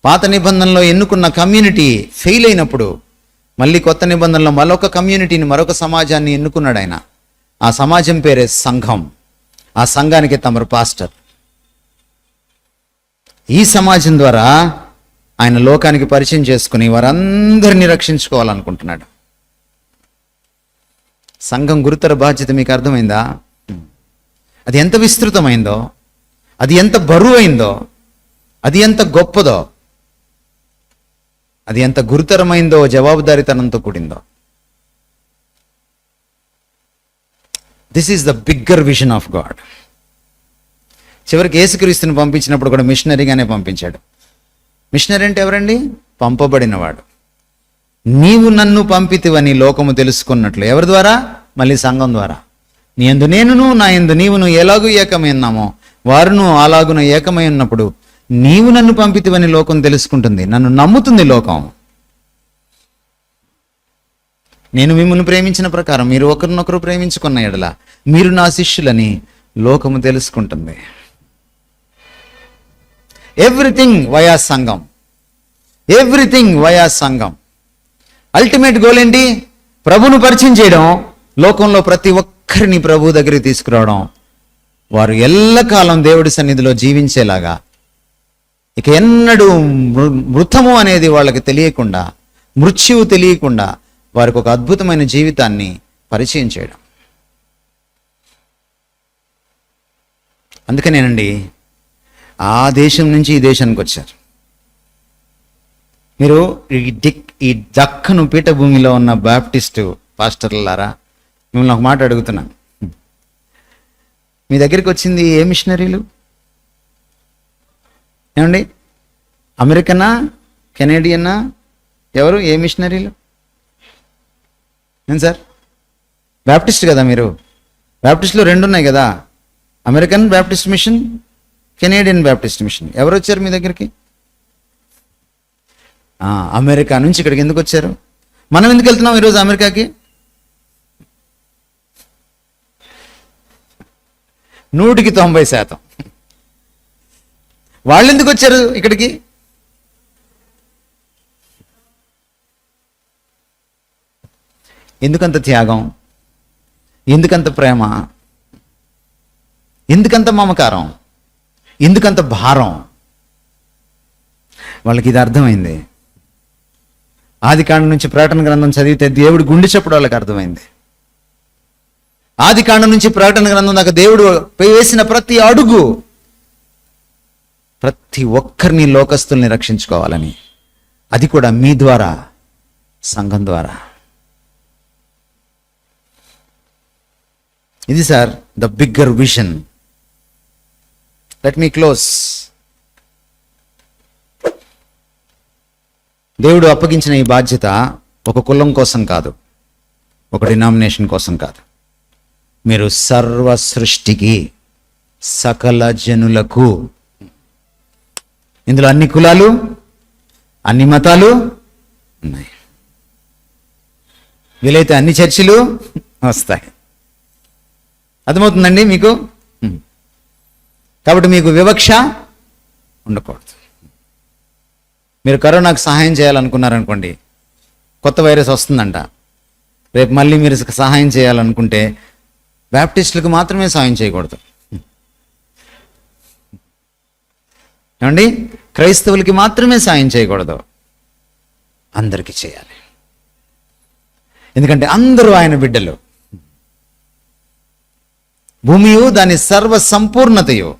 పాత నిబంధనలో ఎన్నుకున్న కమ్యూనిటీ ఫెయిల్ అయినప్పుడు మళ్ళీ కొత్త నిబంధనలో మరొక కమ్యూనిటీని, మరొక సమాజాన్ని ఎన్నుకున్నాడు ఆయన. ఆ సమాజం పేరే సంఘం. ఆ సంఘానికి తమరు పాస్టర్. ఈ సమాజం ద్వారా ఆయన లోకానికి పరిచయం చేసుకుని వారందరినీ రక్షించుకోవాలనుకుంటున్నాడు. సంఘం గురుతర బాధ్యత మీకు అర్థమైందా? అది ఎంత విస్తృతమైందో, అది ఎంత బరువైందో, అది ఎంత గొప్పదో, అది ఎంత గురుతరమైందో, జవాబుదారీతనంతో కూడిందో. This is the bigger vision of God. చివరికి యేసుక్రీస్తుని పంపించినప్పుడు కూడా మిషనరీగానే పంపించాడు. మిషనరీ అంటే ఎవరండి? పంపబడినవాడు. నీవు నన్ను పంపితివని లోకము తెలుసుకున్నట్లు. ఎవరి ద్వారా? మళ్ళీ సంఘం ద్వారా. నీ యందు నేనును, నా యందు నీవును ఎలాగూ ఏకమై ఉన్నామో వారును అలాగున ఏకమై ఉన్నప్పుడు నీవు నన్ను పంపితివని లోకం తెలుసుకుంటుంది, నన్ను నమ్ముతుంది లోకం. నేను మిమ్మల్ని ప్రేమించిన ప్రకారం మీరు ఒకరినొకరు ప్రేమించుకున్న ఎడల మీరు నా శిష్యులని లోకము తెలుసుకుంటుంది. ఎవ్రీథింగ్ వయా సంఘం, ఎవ్రీథింగ్ వయా సంఘం. అల్టిమేట్ గోల్ ఏంటి? ప్రభును పరిచయం చేయడం, లోకంలో ప్రతి ఒక్కరిని ప్రభు దగ్గరికి తీసుకురావడం, వారు ఎల్లకాలం దేవుడి సన్నిధిలో జీవించేలాగా, ఇక ఎన్నడూ మృతము అనేది వాళ్ళకి తెలియకుండా, మృత్యువు తెలియకుండా, వారికి ఒక అద్భుతమైన జీవితాన్ని పరిచయం చేయడం. అందుకనేనండి ఆ దేశం నుంచి ఈ దేశానికి వచ్చారు. మీరు ఈ దక్కను పీఠభూమిలో ఉన్న బాప్టిస్టు పాస్టర్లారా, మిమ్మల్ని ఒక మాట అడుగుతున్నాను. మీ దగ్గరికి వచ్చింది ఏ మిషనరీలు? ఏమండి, అమెరికనా, కెనేడియనా, ఎవరు? ఏ మిషనరీలు? ఏం సార్, బ్యాప్టిస్ట్ కదా మీరు? బ్యాప్టిస్ట్లో 2 ఉన్నాయి కదా, American Baptist mission, Canadian Baptist mission. ఎవరు వచ్చారు మీ దగ్గరికి? అమెరికా నుంచి ఇక్కడికి ఎందుకు వచ్చారు? మనం ఎందుకు వెళ్తున్నాం ఈరోజు అమెరికాకి? 100% వాళ్ళు ఎందుకు వచ్చారు ఇక్కడికి? ఎందుకంత త్యాగం, ఎందుకంత ప్రేమ, ఎందుకంత మమకారం, ఎందుకంత భారం? వాళ్ళకి ఇది అర్థమైంది. ఆదికాండం నుంచి ప్రకటన గ్రంథం చదివితే దేవుడు గుండె చప్పుడు వాళ్ళకి అర్థమైంది. ఆదికాండం నుంచి ప్రకటన గ్రంథం దాకా దేవుడు వేసిన ప్రతి అడుగు ప్రతి ఒక్కరిని, లోకస్తుల్ని రక్షించుకోవాలని, అది కూడా మీ ద్వారా, సంఘం ద్వారా. ఇది sir the bigger vision. Let me close. దేవుడు అప్పగించిన ఈ బాధ్యత ఒక కులం కోసం కాదు, ఒక డినామినేషన్ కోసం కాదు. మీరు సర్వ సృష్టికి, సకల జనులకు, ఇందులో అన్ని కులాలు, అన్ని మతాలు ఉన్నాయి. వీలైతే అన్ని చర్చిలు వస్తాయి. అర్థమవుతుందండి మీకు? కాబట్టి మీకు వివక్ష ఉండకూడదు. మీరు కరోనాకు సహాయం చేయాలనుకున్నారనుకోండి, కొత్త వైరస్ వస్తుందంట, రేపు మళ్ళీ మీరు సహాయం చేయాలనుకుంటే బ్యాప్టిస్టులకు మాత్రమే సహాయం చేయకూడదు. ఏమండి, క్రైస్తవులకి మాత్రమే సాయం చేయకూడదు, అందరికీ చేయాలి. ఎందుకంటే అందరూ ఆయన బిడ్డలు. భూమియు దాని సర్వ సంపూర్ణతయు,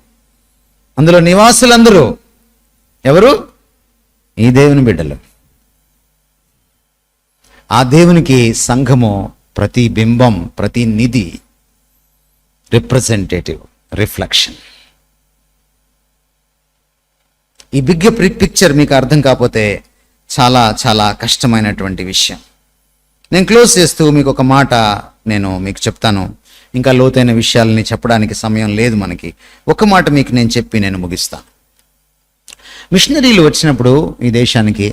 అందులో నివాసులందరూ ఎవరు? ఈ దేవుని బిడ్డలు. ఆ దేవునికి సంఘము ప్రతిబింబం, ప్రతినిధి, రిప్రజెంటేటివ్, రిఫ్లెక్షన్. ఈ బిగ్ పిక్చర్ మీకు అర్థం కాకపోతే చాలా చాలా కష్టమైనటువంటి విషయం. నేను క్లోజ్ చేస్తూ మీకు ఒక మాట నేను మీకు చెప్తాను. ఇంకా లోతైన విషయాలని చెప్పడానికి సమయం లేదు మనకి. ఒక మాట మీకు నేను చెప్పి నేను ముగిస్తాను. మిషనరీలు వచ్చినప్పుడు ఈ దేశానికి,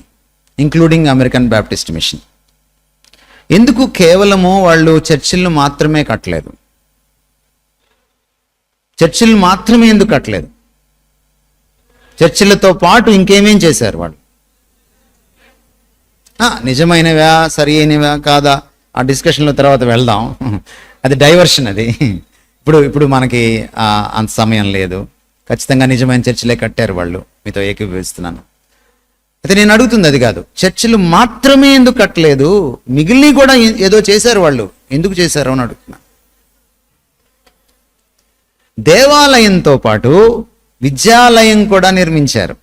ఇంక్లూడింగ్ అమెరికన్ బ్యాప్టిస్ట్ మిషన్, ఎందుకు కేవలము వాళ్ళు చర్చిలను మాత్రమే కట్టలేదు? చర్చిలు మాత్రమే ఎందుకు కట్టలేదు? చర్చిలతో పాటు ఇంకేమేం చేశారు వాళ్ళు? నిజమైనవా, సరి అయినవా కాదా, ఆ డిస్కషన్లో తర్వాత వెళ్దాం. అది డైవర్షన్. అది ఇప్పుడు మనకి అంత సమయం లేదు. ఖచ్చితంగా నిజమైన చర్చిలే కట్టారు వాళ్ళు, మీతో ఏకీభవిస్తున్నాను. అయితే నేను అడుగుతుంది అది కాదు, చర్చిలు మాత్రమే ఎందుకు కట్టలేదు, మిగిలిన కూడా ఏదో చేశారు వాళ్ళు, ఎందుకు చేశారు అని అడుగుతున్నా. దేవాలయంతో పాటు విద్యాలయం కూడా నిర్మించారు,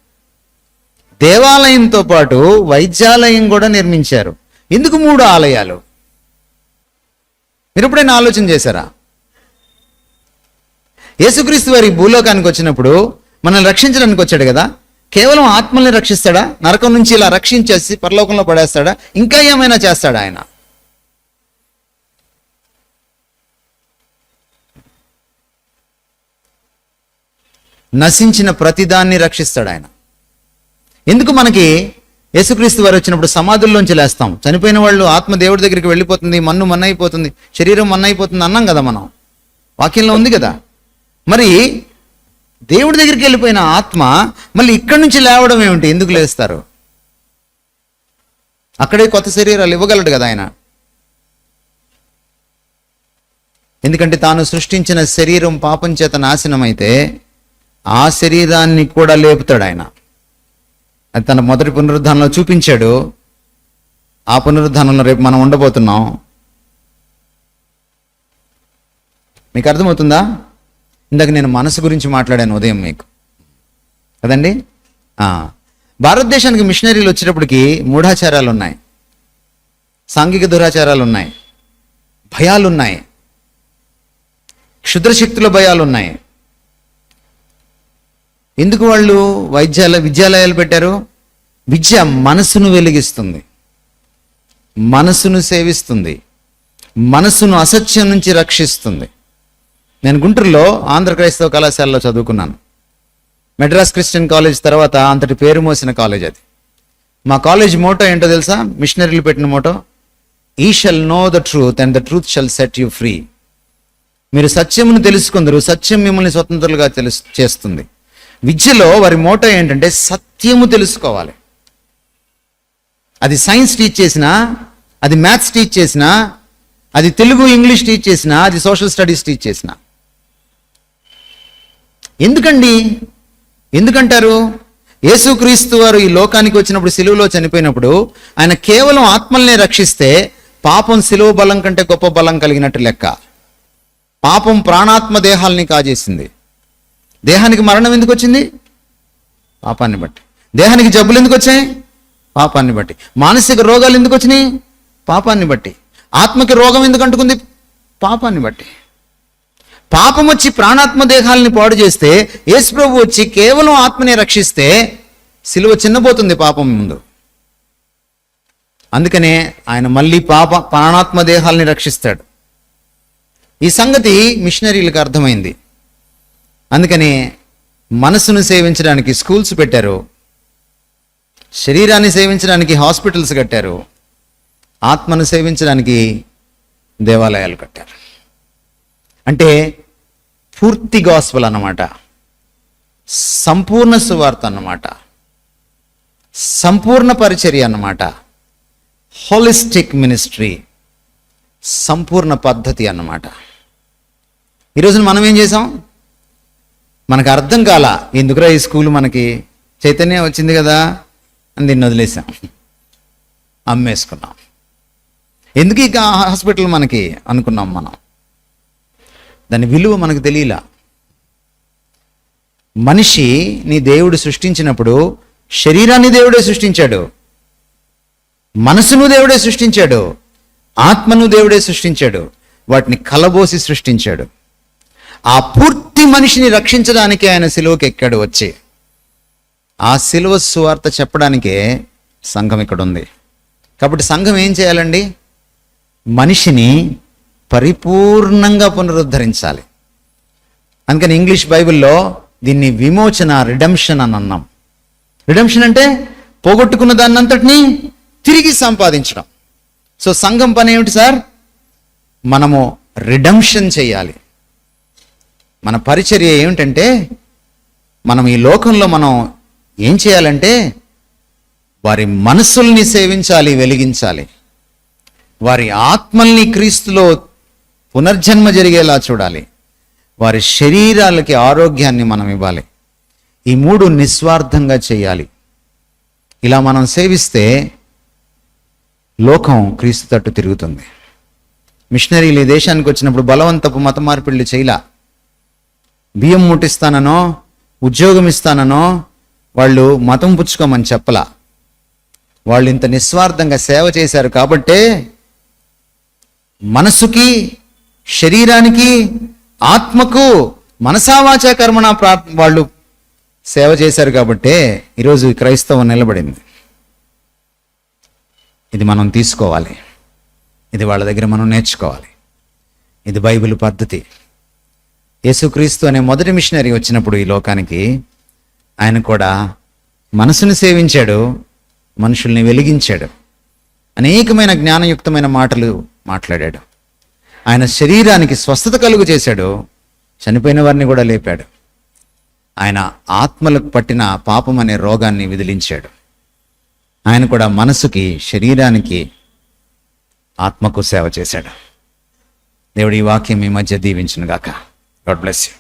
దేవాలయంతో పాటు వైద్యాలయం కూడా నిర్మించారు. ఎందుకు 3 ఆలయాలు? మీరు ఎప్పుడైనా ఆలోచన చేశారా? యేసుక్రీస్తు వారి భూలోకానికి వచ్చినప్పుడు మనల్ని రక్షించడానికి వచ్చాడు కదా, కేవలం ఆత్మల్ని రక్షిస్తాడా? నరకం నుంచి ఇలా రక్షించేసి పరలోకంలో పడేస్తాడా? ఇంకా ఏమైనా చేస్తాడా ఆయన? నశించిన ప్రతిదాన్ని రక్షిస్తాడు ఆయన. ఎందుకు మనకి యేసుక్రీస్తు వారు వచ్చినప్పుడు సమాధుల్లోంచి లేస్తాం, చనిపోయిన వాళ్ళు ఆత్మ దేవుడి దగ్గరికి వెళ్ళిపోతుంది, మన్ను మన్నైపోతుంది, శరీరం మన్నైపోతుంది అన్నాం కదా మనం, వాక్యంలో ఉంది కదా. మరి దేవుడి దగ్గరికి వెళ్ళిపోయిన ఆత్మ మళ్ళీ ఇక్కడి నుంచి లేవడం ఏమిటి? ఎందుకు లేస్తారు? అక్కడే కొత్త శరీరాలు ఇవ్వగలడు కదా ఆయన. ఎందుకంటే తాను సృష్టించిన శరీరం పాపం చేత నాశనమైతే ఆ శరీరాన్ని కూడా లేపుతాడు ఆయన. అది తన మొదటి పునరుద్ధానంలో చూపించాడు. ఆ పునరుద్ధానంలో రేపు మనం ఉండబోతున్నాం. మీకు అర్థమవుతుందా? ఇందాక నేను మనసు గురించి మాట్లాడాను ఉదయం మీకు కదండి. భారతదేశానికి మిషనరీలు వచ్చేటప్పటికి మూఢాచారాలు ఉన్నాయి, సాంఘిక దురాచారాలు ఉన్నాయి, భయాలున్నాయి, క్షుద్రశక్తుల భయాలు ఉన్నాయి. ఎందుకు వాళ్ళు విద్యాలయాలు పెట్టారు? విద్య మనసును వెలిగిస్తుంది, మనసును సేవిస్తుంది, మనసును అసత్యం నుంచి రక్షిస్తుంది. నేను గుంటూరులో ఆంధ్ర క్రైస్తవ కళాశాలలో చదువుకున్నాను. మెడ్రాస్ క్రిస్టియన్ కాలేజ్ తర్వాత అంతటి పేరు మోసిన కాలేజ్ అది. మా కాలేజ్ మోటో ఏంటో తెలుసా? మిషనరీలు పెట్టిన Moto, he shall know the truth and the truth shall set you free. మీరు సత్యమును తెలుసుకుందరు, సత్యం మిమ్మల్ని స్వతంత్రులుగా చేస్తుంది. విద్యలో వారి మోటో ఏంటంటే సత్యము తెలుసుకోవాలి. అది సైన్స్ టీచ్ చేసినా, అది మ్యాథ్స్ టీచ్ చేసినా, అది తెలుగు ఇంగ్లీష్ టీచ్ చేసినా, అది సోషల్ స్టడీస్ టీచ్ చేసినా. ఎందుకంటారు? యేసుక్రీస్తు వారు ఈ లోకానికి వచ్చినప్పుడు, సిలువలో చనిపోయినప్పుడు ఆయన కేవలం ఆత్మల్నే రక్షిస్తే పాపం సిలువ బలం కంటే గొప్ప బలం కలిగినట్టు లెక్క. పాపం ప్రాణాత్మ దేహాలని కాజేసింది. దేహానికి మరణం ఎందుకు వచ్చింది? పాపాన్ని బట్టి. దేహానికి జబ్బులు ఎందుకు వచ్చాయి? పాపాన్ని బట్టి. మానసిక రోగాలు ఎందుకు వచ్చినాయి? పాపాన్ని బట్టి. ఆత్మకి రోగం ఎందుకు అంటుకుంది? పాపాన్ని బట్టి. పాపం వచ్చి ప్రాణాత్మ దేహాలని పాడు చేస్తే, యేసుప్రభు వచ్చి కేవలం ఆత్మని రక్షిస్తే సిలువ చిన్నబోతుంది పాపం ముందు. అందుకనే ఆయన మళ్ళీ ప్రాణాత్మ దేహాలని రక్షిస్తాడు. ఈ సంగతి మిషనరీలకు అర్థమైంది. అందుకని మనసును సేవించడానికి స్కూల్స్ పెట్టారు, శరీరాన్ని సేవించడానికి హాస్పిటల్స్ కట్టారు, ఆత్మను సేవించడానికి దేవాలయాలు కట్టారు. అంటే పూర్తి గాస్పెల్ అన్నమాట, సంపూర్ణ సువార్త అన్నమాట, సంపూర్ణ పరిచర్య అన్నమాట, హోలిస్టిక్ మినిస్ట్రీ, సంపూర్ణ పద్ధతి అన్నమాట. ఈరోజు మనం ఏం చేసాం? మనకు అర్థం కాల, ఎందుకురా ఈ స్కూల్, మనకి చైతన్యం వచ్చింది కదా అని దీన్ని వదిలేసాం, అమ్మేసుకున్నాం. ఎందుకు ఇక హాస్పిటల్ మనకి అనుకున్నాం మనం. దాని విలువ మనకు తెలియలా. మనిషిని దేవుడు సృష్టించినప్పుడు శరీరాన్ని దేవుడే సృష్టించాడు, మనసును దేవుడే సృష్టించాడు, ఆత్మను దేవుడే సృష్టించాడు, వాటిని కలబోసి సృష్టించాడు. ఆ పూర్తి మనిషిని రక్షించడానికి ఆయన సిలువకి ఎక్కాడు వచ్చి. ఆ సిలువ సువార్త చెప్పడానికే సంఘం ఇక్కడ ఉంది. కాబట్టి సంఘం ఏం చేయాలండి? మనిషిని పరిపూర్ణంగా పునరుద్ధరించాలి. అందుకని ఇంగ్లీష్ బైబిల్లో దీన్ని విమోచన, రిడెంప్షన్ అని అన్నాం. రిడెంప్షన్ అంటే పోగొట్టుకున్న దాన్ని అంతటినీ తిరిగి సంపాదించడం. సో సంఘం పని ఏమిటి సార్? మనము రిడెంప్షన్ చేయాలి. మన పరిచర్య ఏమిటంటే, మనం ఈ లోకంలో మనం ఏం చేయాలంటే వారి మనసుల్ని సేవించాలి, వెలిగించాలి. వారి ఆత్మల్ని క్రీస్తులో పునర్జన్మ జరిగేలా చూడాలి. వారి శరీరాలకి ఆరోగ్యాన్ని మనం ఇవ్వాలి. ఈ మూడు నిస్వార్థంగా చేయాలి. ఇలా మనం సేవిస్తే లోకం క్రీస్తు తట్టు తిరుగుతుంది. మిషనరీలు ఈ దేశానికి వచ్చినప్పుడు బలవంతపు మత మార్పిళ్ళు చేయలా. బియ్యం ముట్టిస్తాననో ఉద్యోగం ఇస్తాననో వాళ్ళు మతం పుచ్చుకోమని చెప్పలా. వాళ్ళు ఇంత నిస్వార్థంగా సేవ చేశారు కాబట్టే మనసుకి, శరీరానికి, ఆత్మకు మనసావాచా కర్మణ వాళ్ళు సేవ చేశారు కాబట్టే ఈరోజు క్రైస్తవం నిలబడింది. ఇది మనం తీసుకోవాలి, ఇది వాళ్ళ దగ్గర మనం నేర్చుకోవాలి. ఇది బైబిల్ పద్ధతి. యేసుక్రీస్తు అనే మొదటి మిషనరీ వచ్చినప్పుడు ఈ లోకానికి ఆయన కూడా మనసుని సేవించాడు, మనుషుల్ని వెలిగించాడు, అనేకమైన జ్ఞానయుక్తమైన మాటలు మాట్లాడాడు. ఆయన శరీరానికి స్వస్థత కలుగు చేశాడు, చనిపోయిన వారిని కూడా లేపాడు. ఆయన ఆత్మలకు పట్టిన పాపం అనే రోగాన్ని విదిలించాడు. ఆయన కూడా మనసుకి, శరీరానికి, ఆత్మకు సేవ చేశాడు. దేవుడి ఈ వాక్యం మీ మధ్య దీవించును గాక. God bless you.